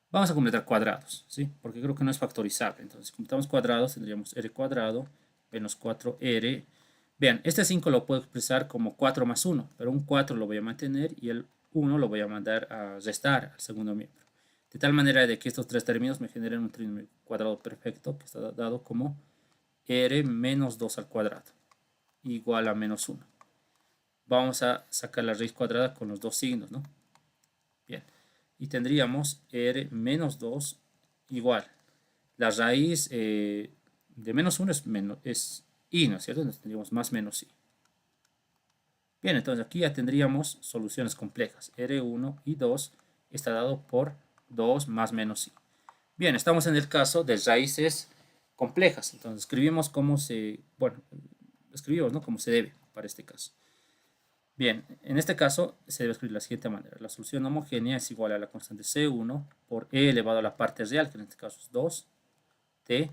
Vamos a completar cuadrados, ¿sí? Porque creo que no es factorizable. Entonces, si completamos cuadrados, tendríamos r cuadrado menos 4r. Vean, este 5 lo puedo expresar como 4 más 1, pero un 4 lo voy a mantener y el 1 lo voy a mandar a restar al segundo miembro. De tal manera de que estos tres términos me generen un trinomio cuadrado perfecto que está dado como r menos 2 al cuadrado igual a menos 1. Vamos a sacar la raíz cuadrada con los dos signos, ¿no? Bien. Y tendríamos r menos 2 igual. La raíz de menos 1 es i, ¿no es cierto? Entonces tendríamos más menos i. Bien, entonces aquí ya tendríamos soluciones complejas. R1 y 2 está dado por 2 más menos i. Bien, estamos en el caso de raíces complejas. Entonces escribimos cómo se, bueno, escribimos, ¿no? Cómo se debe para este caso. Bien, en este caso se debe escribir de la siguiente manera. La solución homogénea es igual a la constante C1 por e elevado a la parte real, que en este caso es 2t,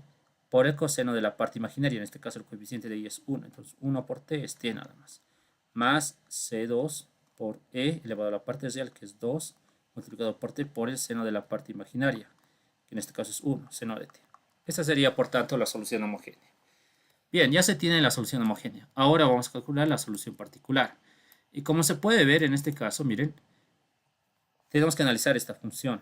por el coseno de la parte imaginaria. En este caso el coeficiente de i es 1. Entonces 1 por t es t nada más. Más C2 por e elevado a la parte real, que es 2, multiplicado por t por el seno de la parte imaginaria, que en este caso es 1, seno de t. Esta sería, por tanto, la solución homogénea. Bien, ya se tiene la solución homogénea. Ahora vamos a calcular la solución particular. Y como se puede ver en este caso, miren, tenemos que analizar esta función.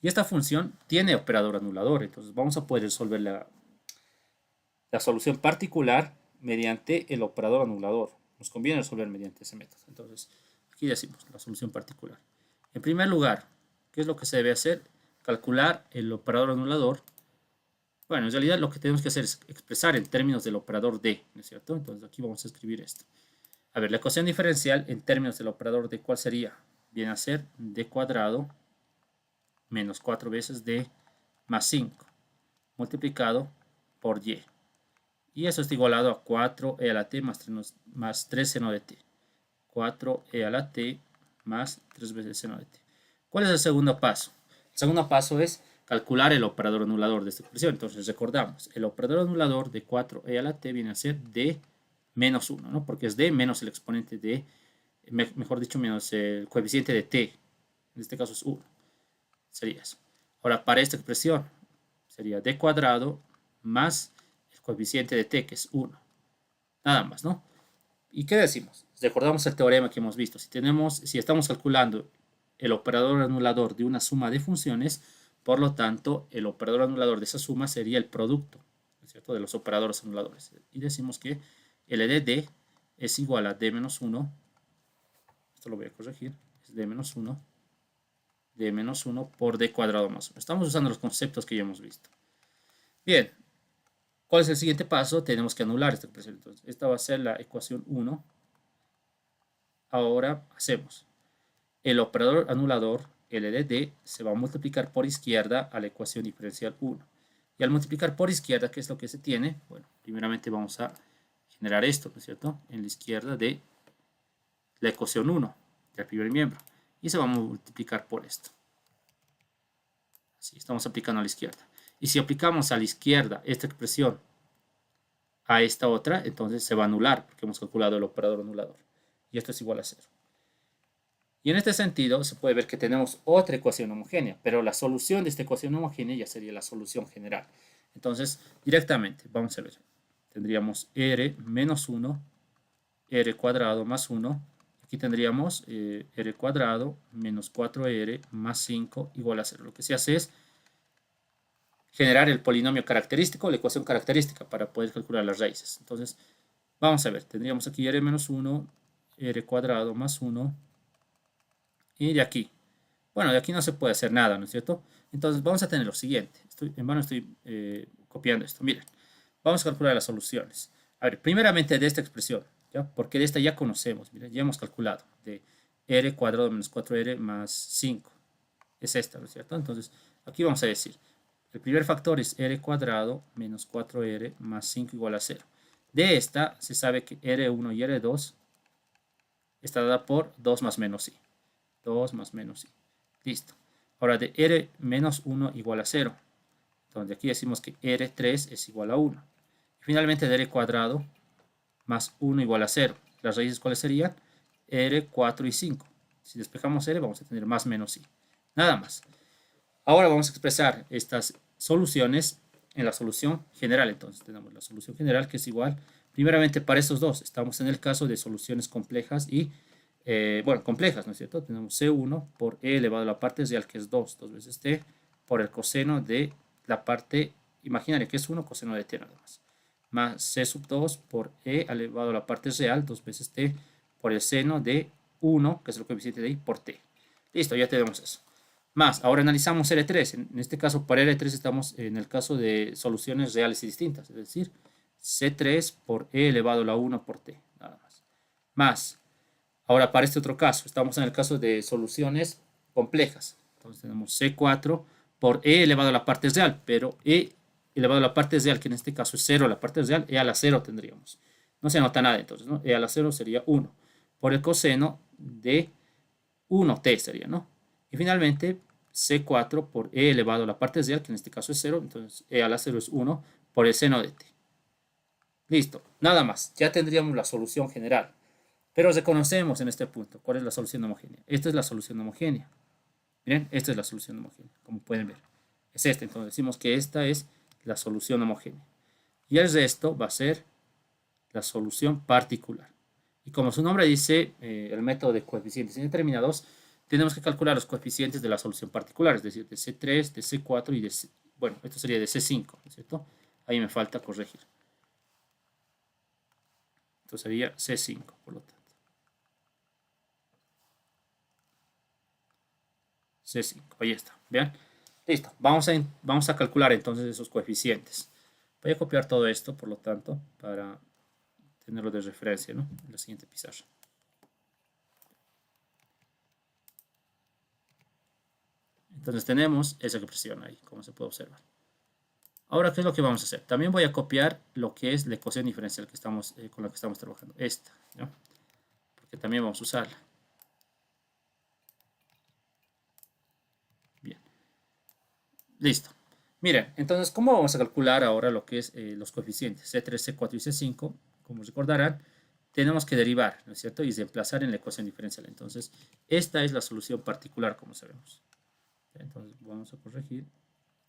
Y esta función tiene operador anulador, entonces vamos a poder resolver la solución particular mediante el operador anulador. Nos conviene resolver mediante ese método. Entonces, aquí decimos la solución particular. En primer lugar, ¿qué es lo que se debe hacer? Calcular el operador anulador. Bueno, en realidad lo que tenemos que hacer es expresar en términos del operador d, ¿no es cierto? Entonces aquí vamos a escribir esto. A ver, la ecuación diferencial en términos del operador d, ¿cuál sería? Viene a ser d cuadrado menos 4 veces d más 5 multiplicado por y. Y eso está igualado a 4e a la t más 3 seno de t. 4e a la t más 3 veces seno de t. ¿Cuál es el segundo paso? El segundo paso es calcular el operador anulador de esta expresión. Entonces recordamos, el operador anulador de 4e a la t viene a ser d menos 1, ¿no? Porque es d menos el exponente de, mejor dicho, menos el coeficiente de t. En este caso es 1. Sería eso. Ahora, para esta expresión, sería d cuadrado más el coeficiente de t, que es 1. Nada más, ¿no? ¿Y qué decimos? Recordamos el teorema que hemos visto. Si estamos calculando el operador anulador de una suma de funciones, por lo tanto, el operador anulador de esa suma sería el producto, ¿no es cierto?, de los operadores anuladores. Y decimos que L de d es igual a d menos 1. Esto lo voy a corregir. Es d menos 1. D menos 1 por d cuadrado más 1. Estamos usando los conceptos que ya hemos visto. Bien. ¿Cuál es el siguiente paso? Tenemos que anular esta expresión. Entonces, esta va a ser la ecuación 1. Ahora hacemos el operador anulador L de d se va a multiplicar por izquierda a la ecuación diferencial 1. Y al multiplicar por izquierda, ¿qué es lo que se tiene? Bueno, primeramente vamos a generar esto, ¿no es cierto? En la izquierda de la ecuación 1 del primer miembro. Y se va a multiplicar por esto. Así, estamos aplicando a la izquierda. Y si aplicamos a la izquierda esta expresión a esta otra, entonces se va a anular porque hemos calculado el operador anulador. Y esto es igual a 0. Y en este sentido se puede ver que tenemos otra ecuación homogénea, pero la solución de esta ecuación homogénea ya sería la solución general. Entonces, directamente, vamos a ver. Tendríamos r menos 1, r cuadrado más 1. Aquí tendríamos r cuadrado menos 4r más 5 igual a 0. Lo que se hace es generar el polinomio característico, la ecuación característica para poder calcular las raíces. Entonces, vamos a ver, tendríamos aquí r menos 1, r cuadrado más 1, y de aquí. Bueno, de aquí no se puede hacer nada, ¿no es cierto? Entonces, vamos a tener lo siguiente. En vano estoy copiando esto. Miren, vamos a calcular las soluciones. A ver, primeramente de esta expresión, ¿ya? Porque de esta ya conocemos, miren, ya hemos calculado, de r cuadrado menos 4r más 5. Es esta, ¿no es cierto? Entonces, aquí vamos a decir, el primer factor es r cuadrado menos 4r más 5 igual a 0. De esta se sabe que r1 y r2 está dada por 2 más menos i. 2 más menos i. Listo. Ahora de r menos 1 igual a 0. Donde aquí decimos que r3 es igual a 1. Y finalmente de r cuadrado más 1 igual a 0. ¿Las raíces cuáles serían? r, 4 y 5. Si despejamos r vamos a tener más menos i. Nada más. Ahora vamos a expresar estas soluciones en la solución general. Entonces tenemos la solución general que es igual, primeramente para estos dos, estamos en el caso de soluciones complejas y, bueno, complejas, ¿no es cierto? Tenemos C1 por E elevado a la parte real que es 2 veces T por el coseno de la parte imaginaria que es 1 coseno de T nada más C sub 2 por E elevado a la parte real 2 veces T por el seno de 1 que es el coeficiente de I por T. Listo, ya tenemos eso. Más, ahora analizamos R3. En este caso, para R3 estamos en el caso de soluciones reales y distintas. Es decir, C3 por E elevado a la 1 por T, nada más. Más, ahora para este otro caso, estamos en el caso de soluciones complejas. Entonces tenemos C4 por E elevado a la parte real, pero E elevado a la parte real, que en este caso es 0 a la parte real, E a la 0 tendríamos. No se anota nada entonces, ¿no? E a la 0 sería 1 por el coseno de 1t sería, ¿no? Y finalmente C4 por E elevado a la parte real, que en este caso es 0, entonces E a la 0 es 1 por el seno de t. Listo, nada más, ya tendríamos la solución general. Pero reconocemos en este punto cuál es la solución homogénea. Esta es la solución homogénea. Miren, esta es la solución homogénea, como pueden ver. Es esta, entonces decimos que esta es la solución homogénea. Y el resto va a ser la solución particular. Y como su nombre dice, el método de coeficientes indeterminados, tenemos que calcular los coeficientes de la solución particular, es decir, de C3, de C4 y de C, bueno, esto sería de C5, ¿no es cierto? Ahí me falta corregir. Esto sería C5, por lo tanto. C5, ahí está, ¿vean? Listo, vamos a calcular entonces esos coeficientes. Voy a copiar todo esto, por lo tanto, para tenerlo de referencia, ¿no? En la siguiente pizarra. Entonces tenemos esa expresión ahí, como se puede observar. Ahora, ¿qué es lo que vamos a hacer? También voy a copiar lo que es la ecuación diferencial que estamos, con la que estamos trabajando. Esta, ¿no? Porque también vamos a usarla. Bien. Listo. Miren, entonces, ¿cómo vamos a calcular ahora lo que es los coeficientes? C3, C4 y C5, como recordarán, tenemos que derivar, ¿no es cierto? Y reemplazar en la ecuación diferencial. Entonces, esta es la solución particular, como sabemos. Entonces, vamos a corregir.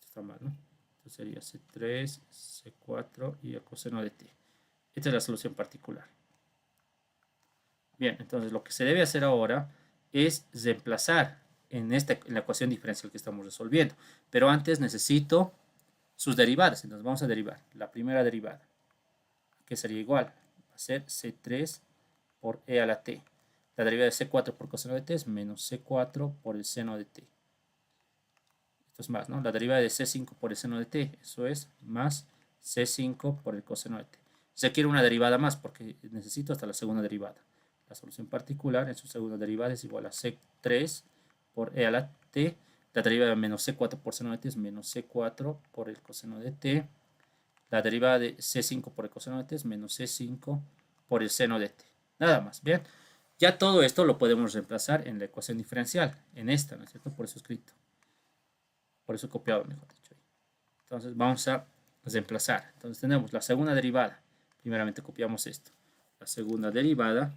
Está mal, ¿no? Entonces sería C3, C4 y el coseno de t. Esta es la solución particular. Bien, entonces lo que se debe hacer ahora es reemplazar en la ecuación diferencial que estamos resolviendo. Pero antes necesito sus derivadas. Entonces vamos a derivar. La primera derivada, que sería igual, va a ser C3 por E a la t. La derivada de C4 por coseno de t es menos C4 por el seno de t. Esto es más, ¿no? La derivada de C5 por el seno de t, eso es más C5 por el coseno de t. Se quiere una derivada más porque necesito hasta la segunda derivada. La solución particular en su segunda derivada es igual a C3 por E a la t. La derivada de menos C4 por seno de t es menos C4 por el coseno de t. La derivada de C5 por el coseno de t es menos C5 por el seno de t. Nada más, ¿bien? Ya todo esto lo podemos reemplazar en la ecuación diferencial, en esta, ¿no es cierto? Por eso escrito. Por eso copiado, mejor dicho. Entonces vamos a reemplazar. Entonces tenemos la segunda derivada. Primeramente copiamos esto. La segunda derivada.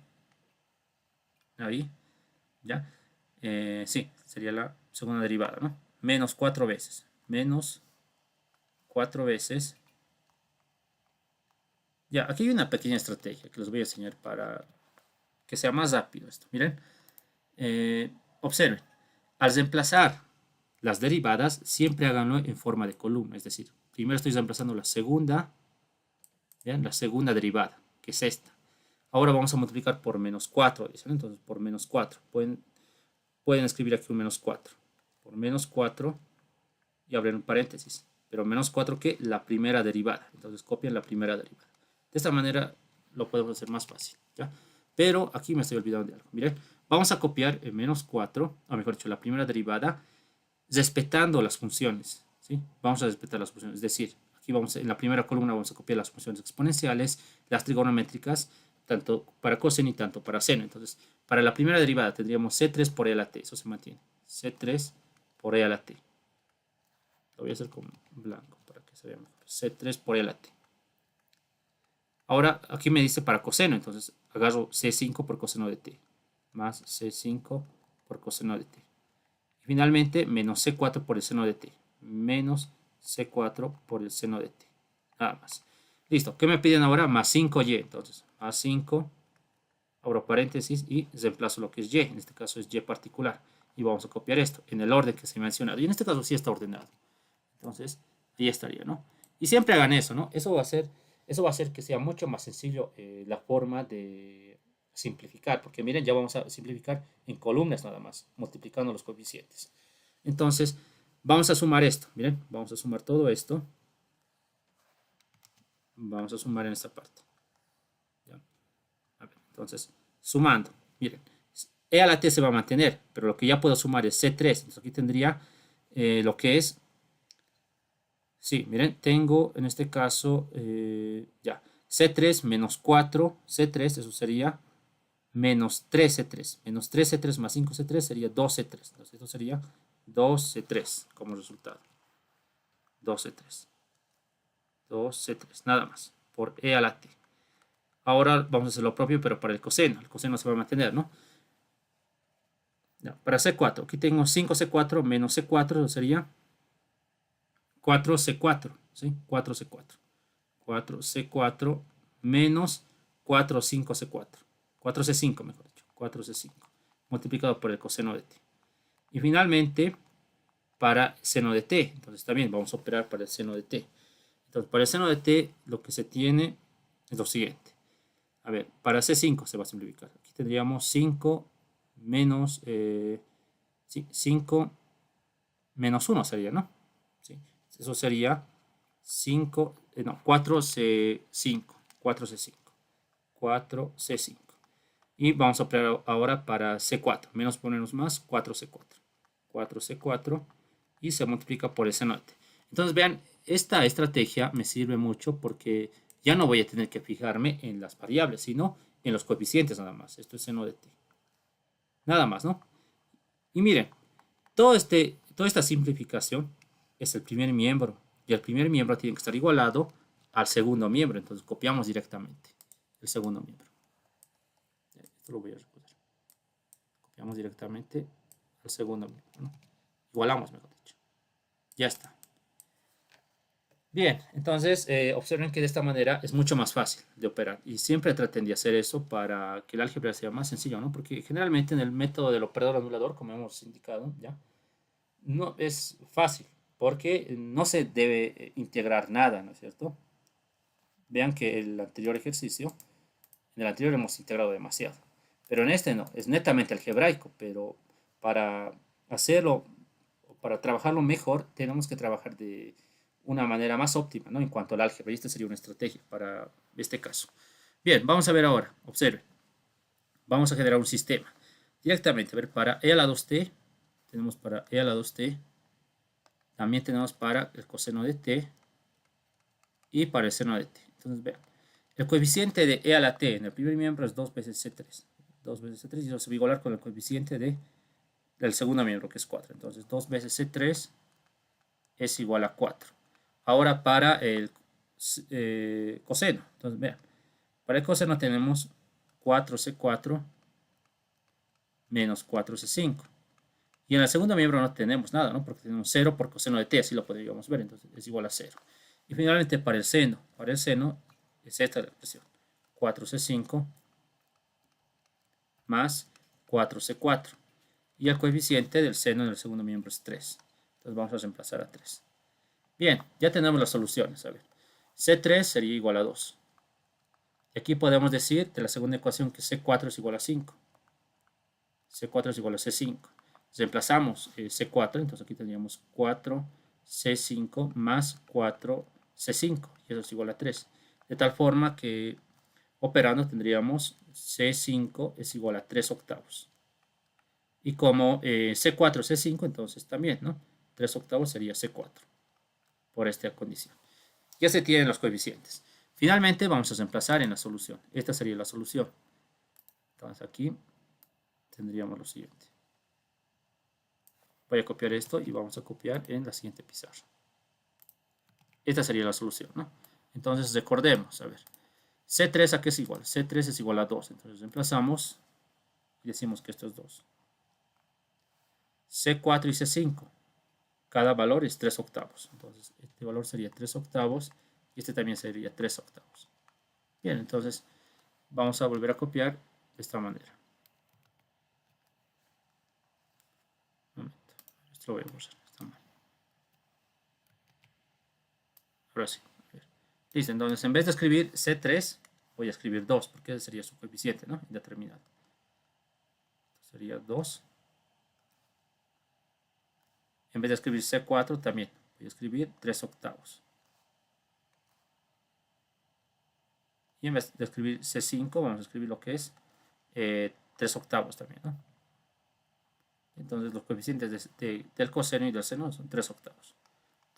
Ahí. ¿Ya? Sí, sería la segunda derivada, ¿no? Menos 4 veces. Menos 4 veces. Ya, aquí hay una pequeña estrategia que les voy a enseñar para que sea más rápido esto. Miren. Observen. Al reemplazar las derivadas, siempre háganlo en forma de columna, es decir, primero estoy reemplazando la segunda, ¿vean? La segunda derivada, que es esta. Ahora vamos a multiplicar por menos 4, ¿dicen? Entonces por menos 4. Pueden escribir aquí un menos 4. Por menos 4 y abrir un paréntesis. Pero menos 4 que la primera derivada. Entonces copian la primera derivada. De esta manera lo podemos hacer más fácil, ¿ya? Pero aquí me estoy olvidando de algo. Miren, vamos a copiar el menos 4, o mejor dicho, la primera derivada, respetando las funciones, ¿sí? Vamos a respetar las funciones, es decir, aquí en la primera columna vamos a copiar las funciones exponenciales, las trigonométricas, tanto para coseno y tanto para seno. Entonces, para la primera derivada tendríamos C3 por E a la t, eso se mantiene. C3 por E a la t. Lo voy a hacer con blanco para que se vea mejor. C3 por E a la t. Ahora, aquí me dice para coseno, entonces agarro C5 por coseno de t, más C5 por coseno de t. Finalmente, menos C4 por el seno de t. Menos C4 por el seno de t. Nada más. Listo. ¿Qué me piden ahora? Más 5y. Entonces, más 5. Abro paréntesis y reemplazo lo que es y. En este caso es y particular. Y vamos a copiar esto en el orden que se ha mencionado. Y en este caso sí está ordenado. Entonces, ahí estaría, ¿no? Y siempre hagan eso, ¿no? Eso va a hacer que sea mucho más sencillo la forma de simplificar, porque miren, ya vamos a simplificar en columnas nada más, multiplicando los coeficientes. Entonces, vamos a sumar esto, miren, vamos a sumar todo esto. Vamos a sumar en esta parte. ¿Ya? A ver, entonces, sumando. Miren, E a la T se va a mantener, pero lo que ya puedo sumar es C3. Entonces aquí tendría lo que es... Sí, miren, tengo en este caso ya C3 menos 4 C3, eso sería menos 3C3. Menos 3C3 más 5C3 sería 2C3. Entonces esto sería 2C3 como resultado. 2C3. 2C3, nada más, por E a la T. Ahora vamos a hacer lo propio, pero para el coseno. El coseno se va a mantener, ¿no? Ya, para C4, aquí tengo 5C4 menos C4, eso sería 4C4, ¿sí? 4C4. 4C4 menos 4,5C4. 4C5, mejor dicho. 4C5 multiplicado por el coseno de t. Y finalmente, para seno de t. Entonces también vamos a operar para el seno de t. Entonces, para el seno de t, lo que se tiene es lo siguiente. A ver, para C5 se va a simplificar. Aquí tendríamos 5 menos, sí, 5 menos 1 sería, ¿no? ¿Sí? Eso sería 5, no, 4C5, 4C5, 4C5. Y vamos a operar ahora para C4, menos por menos más, 4C4, 4C4 y se multiplica por el seno de t. Entonces vean, esta estrategia me sirve mucho porque ya no voy a tener que fijarme en las variables, sino en los coeficientes nada más. Esto es seno de t. Nada más, ¿no? Y miren, toda esta simplificación es el primer miembro. Y el primer miembro tiene que estar igualado al segundo miembro. Entonces copiamos directamente el segundo miembro. Esto lo voy a recordar. Copiamos directamente al segundo miembro, ¿no? Igualamos, mejor dicho. Ya está. Bien, entonces observen que de esta manera es mucho más fácil de operar y siempre traten de hacer eso para que el álgebra sea más sencillo, ¿no? Porque generalmente en el método del operador anulador, como hemos indicado, ¿ya? No es fácil porque no se debe integrar nada, ¿no es cierto? Vean que el anterior ejercicio, en el anterior hemos integrado demasiado, pero en este no, es netamente algebraico, pero para hacerlo, para trabajarlo mejor, tenemos que trabajar de una manera más óptima, ¿no? En cuanto al álgebra, y esta sería una estrategia para este caso. Bien, vamos a ver ahora, observen, vamos a generar un sistema. Directamente, a ver, para e a la 2t, tenemos para e a la 2t, también tenemos para el coseno de t y para el seno de t. Entonces, vean, el coeficiente de e a la t en el primer miembro es 2 veces c3. 2 veces c3 y eso se va a igualar con el coeficiente del segundo miembro, que es 4. Entonces, 2 veces c3 es igual a 4. Ahora para el coseno. Entonces, vean, para el coseno tenemos 4c4 menos 4c5. Y en el segundo miembro no tenemos nada, ¿no? Porque tenemos 0 por coseno de t, así lo podríamos ver, entonces es igual a 0. Y finalmente para el seno es esta la expresión, 4c5 más 4c4. Y el coeficiente del seno en el segundo miembro es 3. Entonces vamos a reemplazar a 3. Bien, ya tenemos las soluciones. A ver, C3 sería igual a 2. Y aquí podemos decir de la segunda ecuación que C4 es igual a 5. C4 es igual a C5. Reemplazamos C4, entonces aquí tendríamos 4C5 más 4C5, y eso es igual a 3. De tal forma que operando tendríamos C5 es igual a 3 octavos. Y como C4 es C5, entonces también, ¿no? 3 octavos sería C4 por esta condición. Ya se tienen los coeficientes. Finalmente vamos a reemplazar en la solución. Esta sería la solución. Entonces aquí tendríamos lo siguiente. Voy a copiar esto y vamos a copiar en la siguiente pizarra. Esta sería la solución, ¿no? Entonces recordemos, a ver, C3 a qué es igual. C3 es igual a 2. Entonces reemplazamos y decimos que esto es 2. C4 y C5. Cada valor es 3 octavos. Entonces este valor sería 3 octavos y este también sería 3 octavos. Bien, entonces vamos a volver a copiar de esta manera. Un momento. Esto lo voy a borrar. Está mal. Ahora sí. Listo, entonces en vez de escribir C3, voy a escribir 2, porque ese sería su coeficiente, ¿no? Indeterminado. Sería 2. En vez de escribir C4, también voy a escribir 3 octavos. Y en vez de escribir C5, vamos a escribir lo que es 3 octavos también, ¿no? Entonces los coeficientes del coseno y del seno son 3 octavos.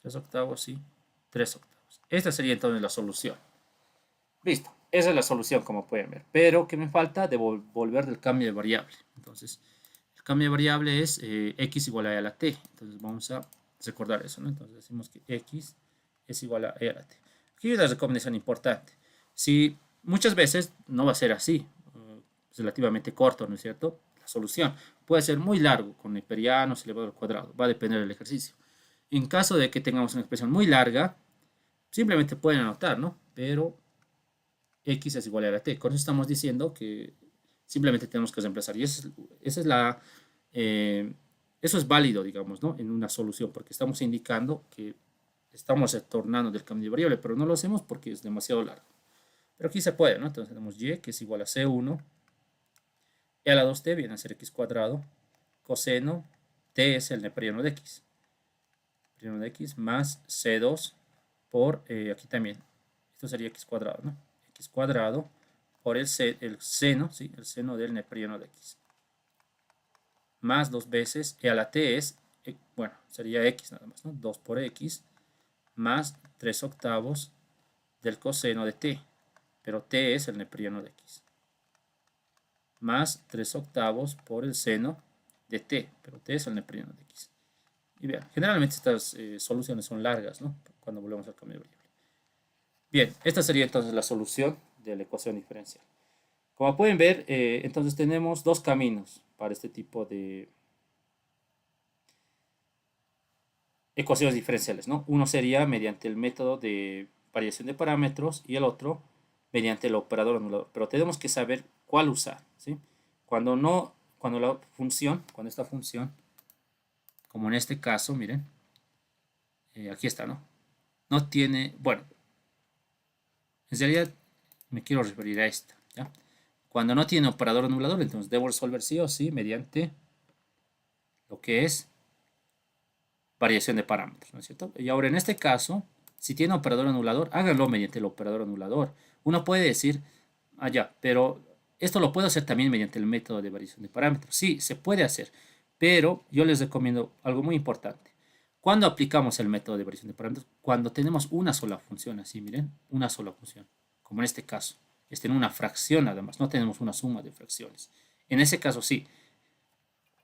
3 octavos y 3 octavos. Esta sería entonces la solución. Listo. Esa es la solución, como pueden ver. Pero, ¿qué me falta? De volver del cambio de variable. Entonces, el cambio de variable es x igual a la t. Entonces, vamos a recordar eso, ¿no? Entonces, decimos que x es igual a e a la t. Aquí hay una recomendación importante. Si muchas veces no va a ser así, relativamente corto, ¿no es cierto? La solución puede ser muy largo, con neperianos, elevado al cuadrado. Va a depender del ejercicio. En caso de que tengamos una expresión muy larga, simplemente pueden anotar, ¿no? Pero x es igual a la t. Con eso estamos diciendo que simplemente tenemos que reemplazar. Y esa es eso es válido, digamos, ¿no? En una solución, porque estamos indicando que estamos retornando del cambio de variable, pero no lo hacemos porque es demasiado largo. Pero aquí se puede, ¿no? Entonces tenemos y, que es igual a c1, e a la 2t viene a ser x cuadrado, coseno, t es el neperiano de x. Neperiano de x más c2 por, aquí también, esto sería x cuadrado, ¿no? X cuadrado por el seno, ¿sí? El seno del neperiano de x. Más 2 veces, e a la t es, bueno, sería x nada más, ¿no? 2 por x, más 3 octavos del coseno de t, pero t es el neperiano de x. Más 3 octavos por el seno de t, pero t es el neperiano de x. Y vean, generalmente estas soluciones son largas, ¿no? Cuando volvemos al cambio de variable. Bien, esta sería entonces la solución de la ecuación diferencial. Como pueden ver, entonces tenemos dos caminos para este tipo de ecuaciones diferenciales, ¿no? Uno sería mediante el método de variación de parámetros y el otro mediante el operador anulador. Pero tenemos que saber cuál usar, ¿sí? Cuando esta función, como en este caso, miren, aquí está, ¿no? No tiene, bueno, en realidad me quiero referir a esta, ¿ya? Cuando no tiene operador anulador, entonces debo resolver sí o sí mediante lo que es variación de parámetros, ¿no es cierto? Y ahora en este caso, si tiene operador anulador, háganlo mediante el operador anulador. Uno puede decir, ya, pero esto lo puedo hacer también mediante el método de variación de parámetros. Sí, se puede hacer, pero yo les recomiendo algo muy importante. ¿Cuándo aplicamos el método de variación de parámetros? Cuando tenemos una sola función, así miren, una sola función, como en este caso. Es en una fracción nada más, no tenemos una suma de fracciones. En ese caso sí,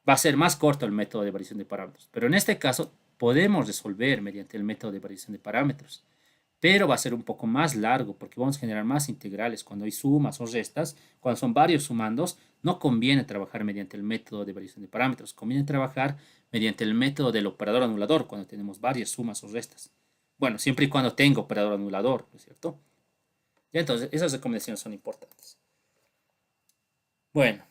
va a ser más corto el método de variación de parámetros, pero en este caso podemos resolver mediante el método de variación de parámetros, pero va a ser un poco más largo porque vamos a generar más integrales cuando hay sumas o restas. Cuando son varios sumandos, no conviene trabajar mediante el método de variación de parámetros, conviene trabajar mediante el método del operador anulador cuando tenemos varias sumas o restas. Bueno, siempre y cuando tenga operador anulador, ¿no es cierto? Y entonces, esas recomendaciones son importantes. Bueno,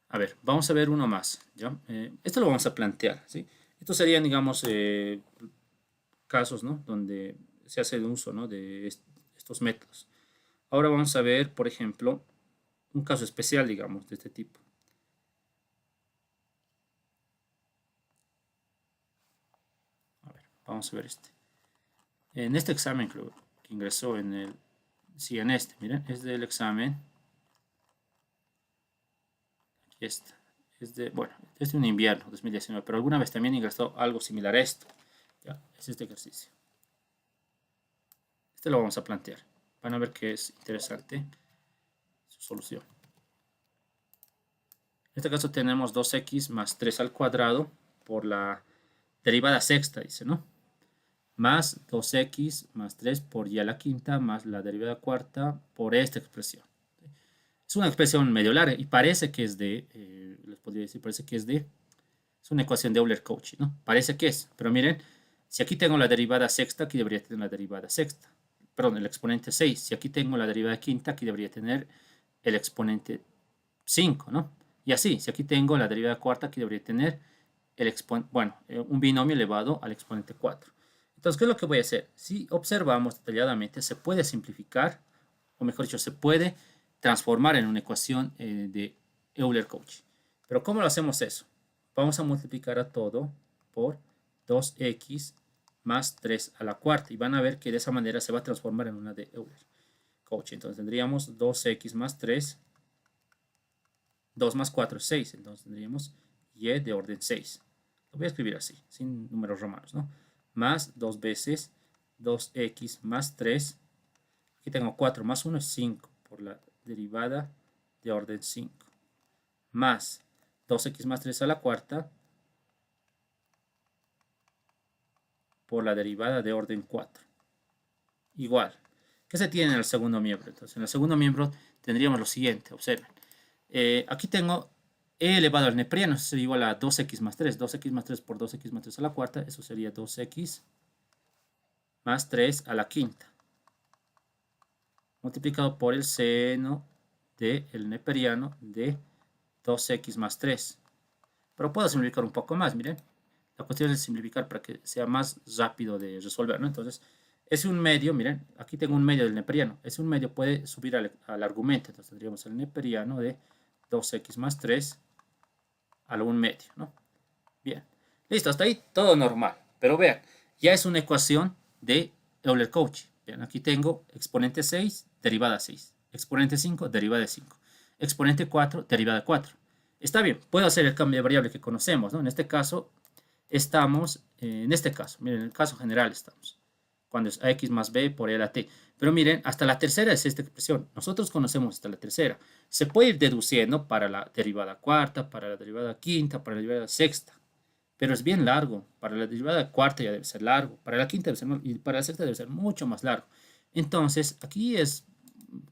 a ver, vamos a ver uno más, ¿ya? Esto lo vamos a plantear, ¿sí? Estos serían, digamos, casos, ¿no? Donde se hace el uso, ¿no? De estos métodos. Ahora vamos a ver, por ejemplo, un caso especial, digamos, de este tipo. A ver, vamos a ver este. En este examen creo que ingresó en el... Sí, en este, miren, es del examen. Aquí está. Es de, bueno, es de un invierno, 2019, pero alguna vez también ingresó algo similar a esto. Ya, es este ejercicio. Este lo vamos a plantear. Van a ver que es interesante su solución. En este caso tenemos 2x más 3 al cuadrado por la derivada sexta, dice, ¿no? Más 2x más 3 por y a la quinta más la derivada cuarta por esta expresión. Es una expresión medio larga y parece que es de, les podría decir, parece que es de, es una ecuación de Euler-Cauchy, ¿no? Parece que es, pero miren, si aquí tengo la derivada sexta, aquí debería tener la derivada sexta. Perdón, el exponente 6. Si aquí tengo la derivada quinta, aquí debería tener el exponente 5, ¿no? Y así, si aquí tengo la derivada cuarta, aquí debería tener el exponente, bueno, un binomio elevado al exponente 4. Entonces, ¿qué es lo que voy a hacer? Si observamos detalladamente, se puede simplificar, o mejor dicho, se puede transformar en una ecuación de Euler-Cauchy. Pero ¿cómo lo hacemos eso? Vamos a multiplicar a todo por 2x más 3 a la cuarta. Y van a ver que de esa manera se va a transformar en una de Euler-Cauchy. Entonces tendríamos 2x más 3. 2 más 4 es 6. Entonces tendríamos y de orden 6. Lo voy a escribir así, sin números romanos, ¿no? Más 2 veces 2x más 3. Aquí tengo 4 más 1 es 5 por la derivada de orden 5. Más 2x más 3 a la cuarta por la derivada de orden 4. Igual. ¿Qué se tiene en el segundo miembro? Entonces, en el segundo miembro tendríamos lo siguiente. Observen. Aquí tengo e elevado al neperiano. Eso sería igual a 2x más 3. 2x más 3 por 2x más 3 a la cuarta. Eso sería 2x más 3 a la quinta. Multiplicado por el seno del neperiano de 2x más 3. Pero puedo simplificar un poco más, miren. La cuestión es simplificar para que sea más rápido de resolver, ¿no? Entonces, es un medio, miren, aquí tengo un medio del neperiano. Es un medio, puede subir al argumento. Entonces tendríamos el neperiano de 2x más 3 a lo 1 medio, ¿no? Bien, listo, hasta ahí todo normal. Pero vean, ya es una ecuación de Euler-Cauchy. Vean, aquí tengo exponente 6, derivada 6. Exponente 5, derivada de 5. Exponente 4, derivada de 4. Está bien, puedo hacer el cambio de variable que conocemos, ¿no? En este caso, estamos, en este caso, miren, en el caso general estamos, cuando es ax más b por el a t. Pero miren, hasta la tercera es esta expresión. Nosotros conocemos hasta la tercera. Se puede ir deduciendo para la derivada cuarta, para la derivada quinta, para la derivada sexta. Pero es bien largo. Para la derivada cuarta ya debe ser largo. Para la quinta debe ser, y para la sexta debe ser mucho más largo. Entonces, aquí es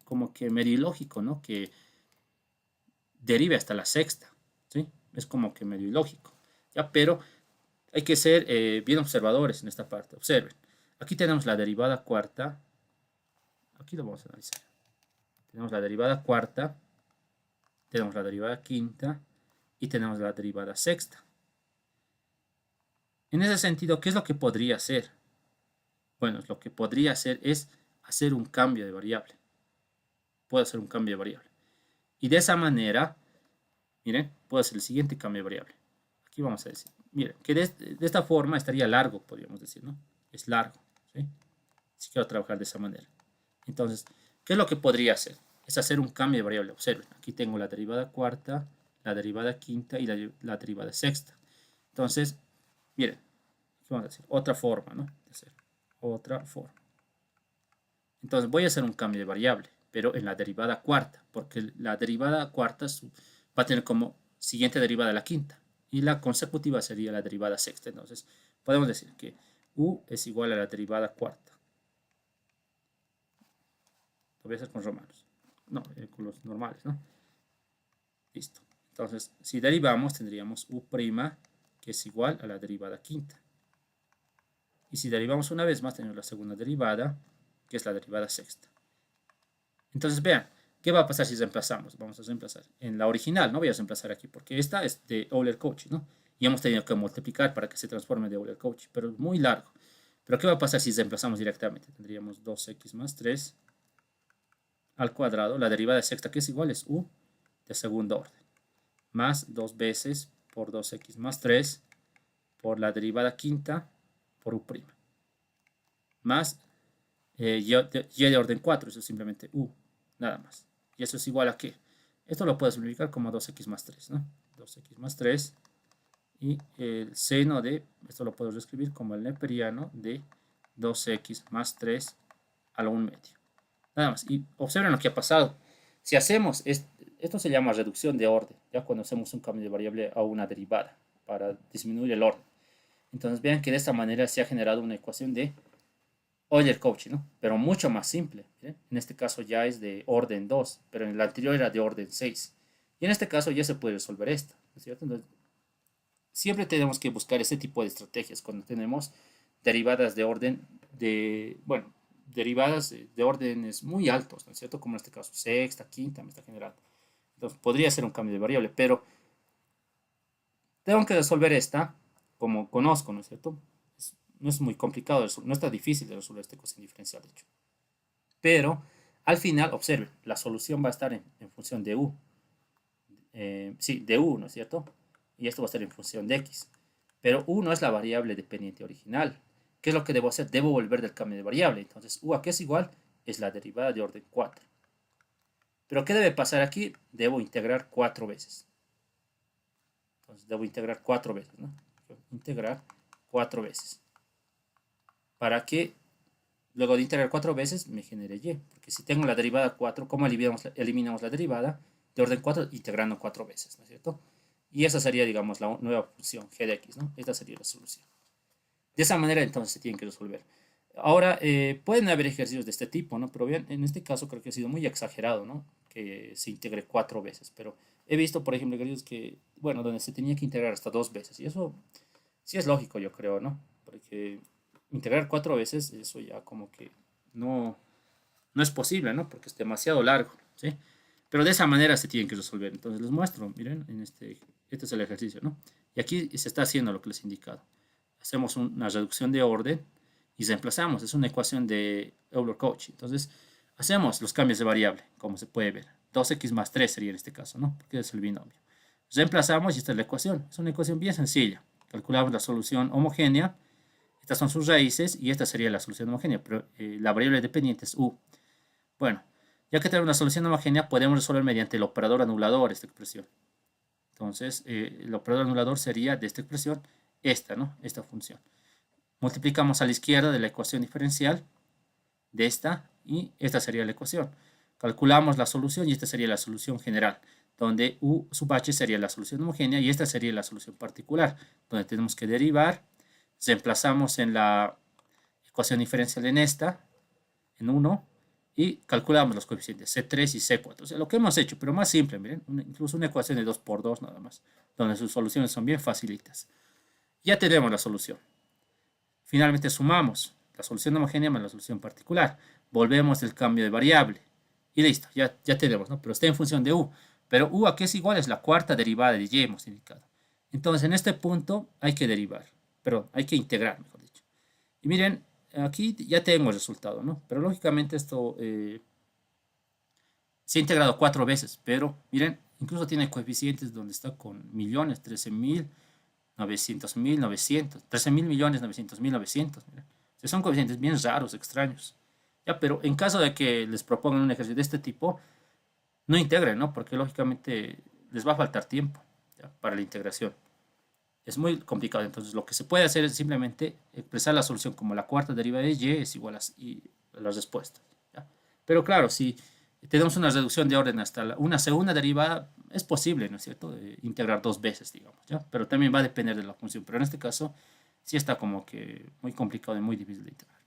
como que medio ilógico, ¿no? Que derive hasta la sexta, ¿sí? Es como que medio ilógico, ¿ya? Pero hay que ser bien observadores en esta parte. Observen. Aquí tenemos la derivada cuarta. Aquí lo vamos a analizar. Tenemos la derivada cuarta, tenemos la derivada quinta y tenemos la derivada sexta. En ese sentido, ¿qué es lo que podría hacer? Bueno, lo que podría hacer es hacer un cambio de variable. Puedo hacer un cambio de variable. Y de esa manera, miren, puedo hacer el siguiente cambio de variable. Aquí vamos a decir, miren, que de esta forma estaría largo, podríamos decir, ¿no? Es largo, ¿sí? Si quiero trabajar de esa manera. Entonces, ¿qué es lo que podría hacer? Es hacer un cambio de variable. Observen, aquí tengo la derivada cuarta, la derivada quinta y la derivada sexta. Entonces, miren, vamos a decir otra forma, ¿no? De hacer otra forma. Entonces, voy a hacer un cambio de variable, pero en la derivada cuarta, porque la derivada cuarta va a tener como siguiente derivada la quinta y la consecutiva sería la derivada sexta. Entonces, podemos decir que u es igual a la derivada cuarta. Lo voy a hacer con romanos. No, con los normales, ¿no? Listo. Entonces, si derivamos, tendríamos u', que es igual a la derivada quinta. Y si derivamos una vez más, tenemos la segunda derivada, que es la derivada sexta. Entonces, vean, ¿qué va a pasar si reemplazamos? Vamos a reemplazar en la original, no voy a reemplazar aquí, porque esta es de Euler-Cauchy, ¿no? Y hemos tenido que multiplicar para que se transforme de Euler-Cauchy, pero es muy largo. Pero ¿qué va a pasar si reemplazamos directamente? Tendríamos 2x más 3 al cuadrado, la derivada sexta que es igual es u de segundo orden, más 2 veces por 2x más 3 por la derivada quinta por u', más y de orden 4, eso es simplemente u, nada más. ¿Y eso es igual a qué? Esto lo puedo simplificar como 2x más 3, ¿no? 2x más 3 y el seno de, esto lo puedo reescribir como el neperiano de 2x más 3 a la 1 medio. Nada más. Y observen lo que ha pasado. Si hacemos, esto se llama reducción de orden, ya cuando hacemos un cambio de variable a una derivada para disminuir el orden. Entonces vean que de esta manera se ha generado una ecuación de Euler-Cauchy, ¿no? Pero mucho más simple. ¿sí? En este caso ya es de orden 2, pero en el anterior era de orden 6. Y en este caso ya se puede resolver esta, ¿no es cierto? Entonces, siempre tenemos que buscar ese tipo de estrategias cuando tenemos derivadas de orden de, bueno, derivadas de órdenes muy altos, ¿no es cierto? Como en este caso, sexta, quinta me está generando. Entonces, podría ser un cambio de variable, pero tengo que resolver esta como conozco, ¿no es cierto? No es muy complicado, no está difícil de resolver esta ecuación diferencial, de hecho. Pero, al final, observen, la solución va a estar en función de u. Sí, de u, ¿no es cierto? Y esto va a estar en función de x. Pero u no es la variable dependiente original. ¿Qué es lo que debo hacer? Debo volver del cambio de variable. Entonces, u a qué es igual es la derivada de orden 4. Pero ¿qué debe pasar aquí? Debo integrar 4 veces. Entonces, debo integrar 4 veces, ¿no? Integrar 4 veces. Para que luego de integrar 4 veces me genere y. Porque si tengo la derivada 4, ¿cómo eliminamos la derivada de orden 4? Integrando 4 veces, ¿no es cierto? Y esa sería, digamos, la nueva función g de x, ¿no? Esta sería la solución. De esa manera, entonces, se tienen que resolver. Ahora, pueden haber ejercicios de este tipo, ¿no? Pero bien, en este caso creo que ha sido muy exagerado, ¿no? Que se integre 4 veces. Pero he visto, por ejemplo, ejercicios que, bueno, donde se tenía que integrar hasta 2 veces. Y eso sí es lógico, yo creo, ¿no? Porque integrar 4 veces, eso ya como que no, no es posible, ¿no? Porque es demasiado largo, ¿sí? Pero de esa manera se tienen que resolver. Entonces les muestro, miren, este es el ejercicio, ¿no? Y aquí se está haciendo lo que les he indicado. Hacemos una reducción de orden y reemplazamos. Es una ecuación de Euler-Cauchy. Entonces, hacemos los cambios de variable, como se puede ver. 2x más 3 sería en este caso, ¿no? Porque es el binomio. Reemplazamos y esta es la ecuación. Es una ecuación bien sencilla. Calculamos la solución homogénea. Estas son sus raíces y esta sería la solución homogénea, pero la variable dependiente es u. Bueno, ya que tenemos una solución homogénea, podemos resolver mediante el operador anulador esta expresión. Entonces, el operador anulador sería de esta expresión esta, ¿no? Esta función. Multiplicamos a la izquierda de la ecuación diferencial de esta y esta sería la ecuación. Calculamos la solución y esta sería la solución general, donde u sub h sería la solución homogénea y esta sería la solución particular, donde tenemos que derivar, reemplazamos en la ecuación diferencial en esta, en 1, y calculamos los coeficientes C3 y C4. O sea, lo que hemos hecho, pero más simple, miren, incluso una ecuación de 2 por 2 nada más, donde sus soluciones son bien facilitas. Ya tenemos la solución. Finalmente sumamos la solución homogénea más la solución particular. Volvemos el cambio de variable. Y listo, ya tenemos, ¿no? Pero está en función de u. Pero u a qué es igual es la cuarta derivada de y, hemos indicado. Entonces, en este punto hay que derivar. Pero hay que integrar, mejor dicho. Y miren, aquí ya tengo el resultado, ¿no? Pero lógicamente esto se ha integrado 4 veces. Pero miren, incluso tiene coeficientes donde está con millones, 13.000, 900.000, 900, 13.000 millones, 900.000, 900. Mira. O sea, son coeficientes bien raros, extraños. Ya, pero en caso de que les propongan un ejercicio de este tipo, no integren, ¿no? Porque lógicamente les va a faltar tiempo, ¿ya? Para la integración. Es muy complicado. Entonces, lo que se puede hacer es simplemente expresar la solución como la cuarta derivada de y es igual a las respuestas. ¿Ya? Pero claro, si tenemos una reducción de orden hasta una segunda derivada, es posible, ¿no es cierto?, de integrar 2 veces, digamos, ¿ya? Pero también va a depender de la función. Pero en este caso, sí está como que muy complicado y muy difícil de integrar.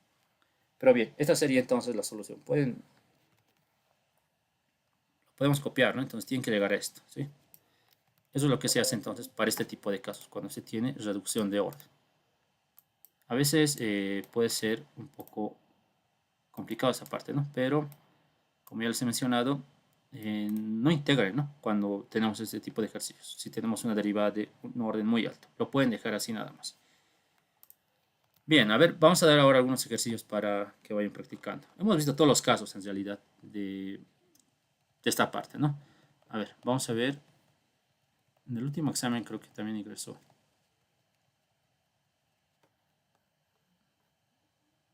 Pero bien, esta sería entonces la solución. Podemos copiar, ¿no? Entonces tienen que llegar a esto, ¿sí? Eso es lo que se hace entonces para este tipo de casos, cuando se tiene reducción de orden. A veces puede ser un poco complicado esa parte, ¿no? Pero, como ya les he mencionado, no integren, ¿no? Cuando tenemos este tipo de ejercicios. Si tenemos una derivada de un orden muy alto. Lo pueden dejar así nada más. Bien, a ver, vamos a dar ahora algunos ejercicios para que vayan practicando. Hemos visto todos los casos, en realidad, de esta parte, ¿no? A ver, vamos a ver. En el último examen creo que también ingresó.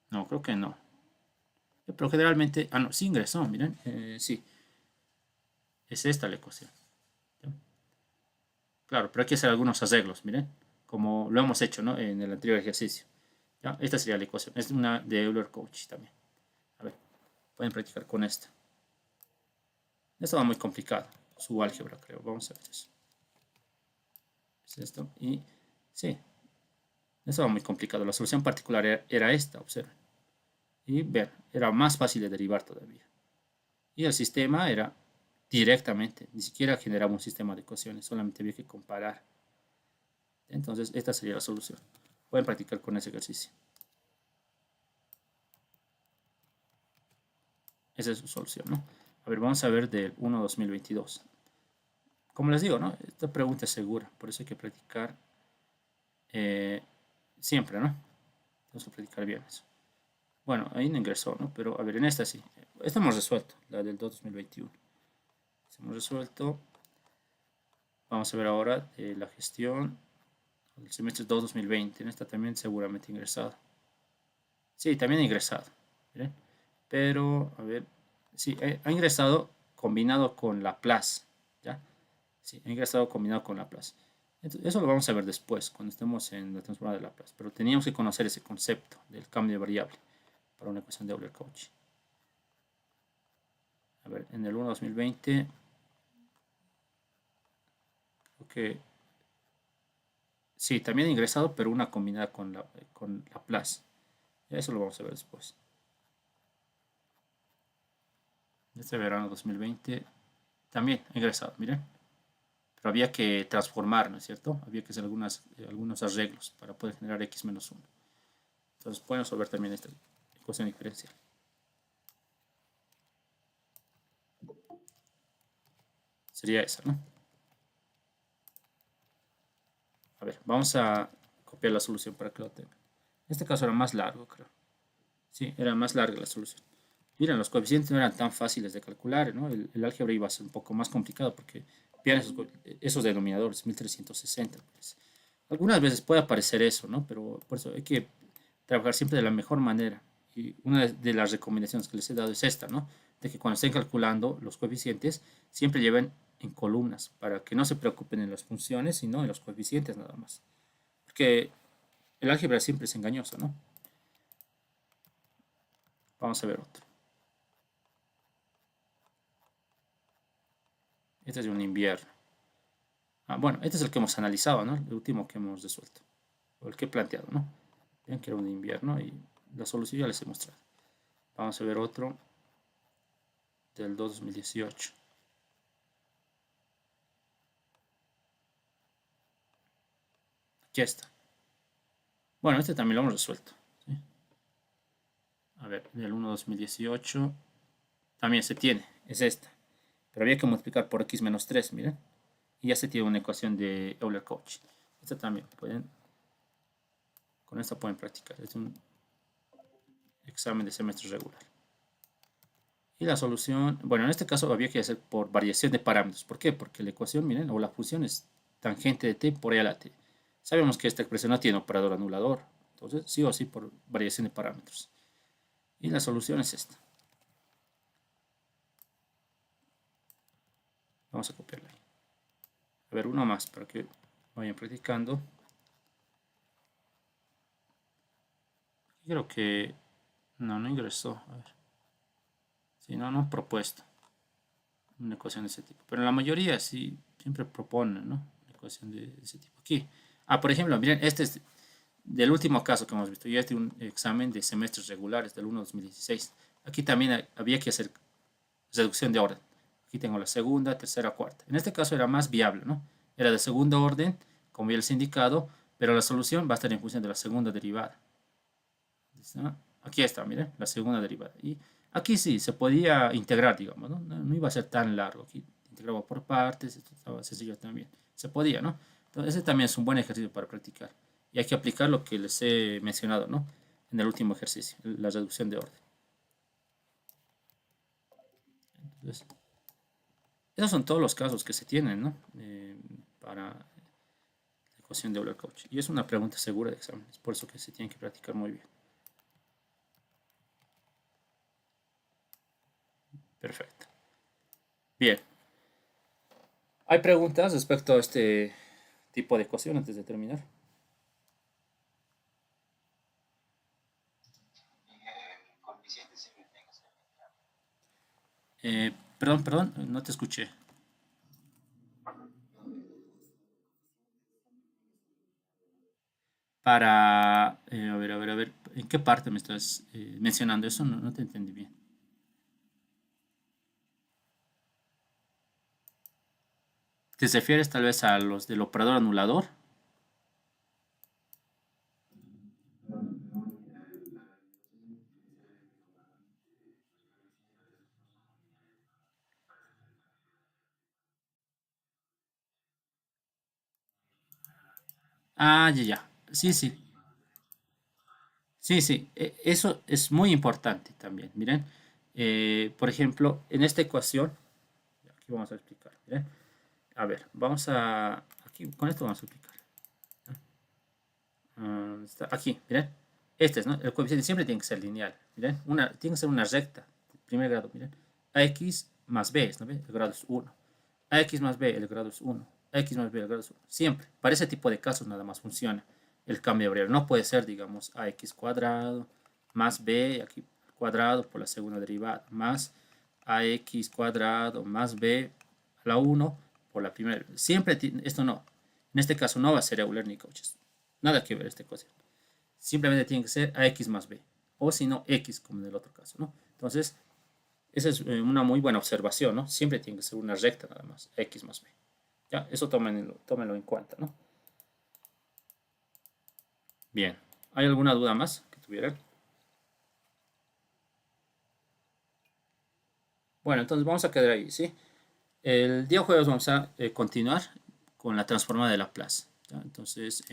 No, creo que no. Pero generalmente, no, sí ingresó, miren, sí. Es esta la ecuación. ¿Ya? Claro, pero hay que hacer algunos arreglos, miren, como lo hemos hecho, ¿no?, en el anterior ejercicio. ¿Ya? Esta sería la ecuación. Es una de Euler-Cauchy también. A ver, pueden practicar con esta. Esto va muy complicado. Su álgebra, creo. Vamos a ver eso. Es esto. Y sí, esto va muy complicado. La solución particular era esta, observen. Y vean, era más fácil de derivar todavía. Y el sistema era directamente, ni siquiera generaba un sistema de ecuaciones, solamente había que comparar. Entonces, esta sería la solución. Pueden practicar con ese ejercicio. Esa es su solución, ¿no? A ver, vamos a ver del 1-2022. Como les digo, ¿no? Esta pregunta es segura, por eso hay que practicar siempre, ¿no? Tenemos que practicar bien eso. Bueno, ahí no ingresó, ¿no? Pero a ver, en esta sí. Esta hemos resuelto, la del 2021. Hemos resuelto. Vamos a ver ahora la gestión del semestre 2-2020. En esta también seguramente ingresado. Sí, también ha ingresado. Miren. Pero, a ver, sí, ha ingresado combinado con la plus, ¿ya? Sí, ha ingresado combinado con la plus. Entonces, eso lo vamos a ver después, cuando estemos en la transformada de Laplace. Pero teníamos que conocer ese concepto del cambio de variable para una ecuación de Euler-Cauchy. A ver, en el 1-2020, ok, sí, también ha ingresado, pero una combinada con la plus. Ya eso lo vamos a ver después. Este verano 2020 también ha ingresado, miren. Pero había que transformar, ¿no es cierto? Había que hacer algunos arreglos para poder generar x menos 1. Entonces pueden resolver también esta ecuación diferencial. Sería esa, ¿no? A ver, vamos a copiar la solución para que lo tengan. En este caso era más largo, creo. Sí, era más larga la solución. Miren, los coeficientes no eran tan fáciles de calcular, ¿no? El álgebra iba a ser un poco más complicado porque vean esos denominadores, 1360. Pues. Algunas veces puede aparecer eso, ¿no? Pero por eso hay que trabajar siempre de la mejor manera. Y una de las recomendaciones que les he dado es esta, ¿no? De que cuando estén calculando los coeficientes, siempre lleven en columnas para que no se preocupen en las funciones, sino en los coeficientes nada más. Porque el álgebra siempre es engañoso, ¿no? Vamos a ver otro. Este es de un invierno. Ah, bueno, este es el que hemos analizado, ¿no? El último que hemos resuelto. O el que he planteado, ¿no? Vean que era un invierno y la solución ya les he mostrado. Vamos a ver otro del 2018. Aquí está. Bueno, este también lo hemos resuelto. ¿Sí? A ver, del 1-2018 también se tiene, es esta. Pero había que multiplicar por x menos 3, miren. Y ya se tiene una ecuación de Euler-Cauchy. Esta también con esta pueden practicar. Es un examen de semestre regular. Y la solución, bueno, en este caso había que hacer por variación de parámetros. ¿Por qué? Porque la ecuación, miren, o la función es tangente de t por e a la t. Sabemos que esta expresión no tiene operador anulador. Entonces, sí o sí por variación de parámetros. Y la solución es esta. Vamos a copiarla ahí. A ver, uno más para que vayan practicando. Creo que no ingresó. A ver. Sí, no propuesto una ecuación de ese tipo. Pero la mayoría sí siempre proponen, ¿no? Una ecuación de ese tipo. Aquí. Ah, por ejemplo, miren, este es del último caso que hemos visto. Ya es de un examen de semestres regulares del 1-2016. Aquí también había que hacer reducción de orden. Aquí tengo la segunda, tercera, cuarta. En este caso era más viable, ¿no? Era de segundo orden, como ya les he indicado, pero la solución va a estar en función de la segunda derivada. ¿No? Aquí está, miren, la segunda derivada. Y aquí sí, se podía integrar, digamos, ¿no? No iba a ser tan largo. Aquí integraba por partes, esto estaba sencillo también. Se podía, ¿no? Entonces, ese también es un buen ejercicio para practicar. Y hay que aplicar lo que les he mencionado, ¿no? En el último ejercicio, la reducción de orden. Entonces, esos son todos los casos que se tienen, ¿no? Para la ecuación de Euler-Cauchy. Y es una pregunta segura de examen, es por eso que se tiene que practicar muy bien. Perfecto. Bien. ¿Hay preguntas respecto a este tipo de ecuación antes de terminar? Perdón, no te escuché. A ver, ¿en qué parte me estás mencionando eso? No te entendí bien. ¿Te refieres tal vez a los del operador anulador? Ah, ya. Sí, sí. Sí, sí. Eso es muy importante también. Miren, por ejemplo, en esta ecuación, aquí vamos a explicar. Miren. A ver, aquí, con esto vamos a explicar. Aquí, miren. Este es, ¿no? El coeficiente siempre tiene que ser lineal. Miren, tiene que ser una recta. De primer grado, miren. AX más B, ¿no? El grado es 1. AX más B, el grado es 1. AX más B, el grado es 1. Siempre. Para ese tipo de casos nada más funciona el cambio de variable. No puede ser, digamos, AX cuadrado más B, aquí cuadrado por la segunda derivada, más AX cuadrado más B a la 1 por la primera. Siempre, esto no. En este caso no va a ser Euler ni Cauchy. Nada que ver este cosa. Simplemente tiene que ser AX más B. O si no, X, como en el otro caso, ¿no? Entonces, esa es una muy buena observación, ¿no? Siempre tiene que ser una recta nada más, X más B. ¿Ya? Eso tómenlo en cuenta, ¿no? Bien. ¿Hay alguna duda más que tuvieran? Bueno, entonces vamos a quedar ahí, ¿sí? El día jueves vamos a continuar con la transformada de Laplace. ¿Ya? Entonces,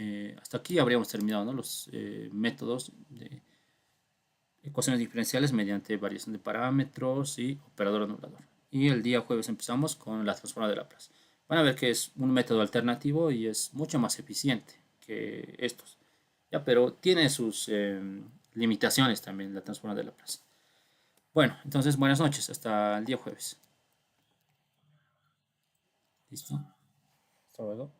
hasta aquí habríamos terminado, ¿no? Los métodos de ecuaciones diferenciales mediante variación de parámetros y operador anulador. Y el día jueves empezamos con la transformada de Laplace. Van a ver que es un método alternativo y es mucho más eficiente que estos. ¿Ya? Pero tiene sus limitaciones también la transformada de Laplace. Bueno, entonces buenas noches, hasta el día jueves. ¿Listo? Hasta luego.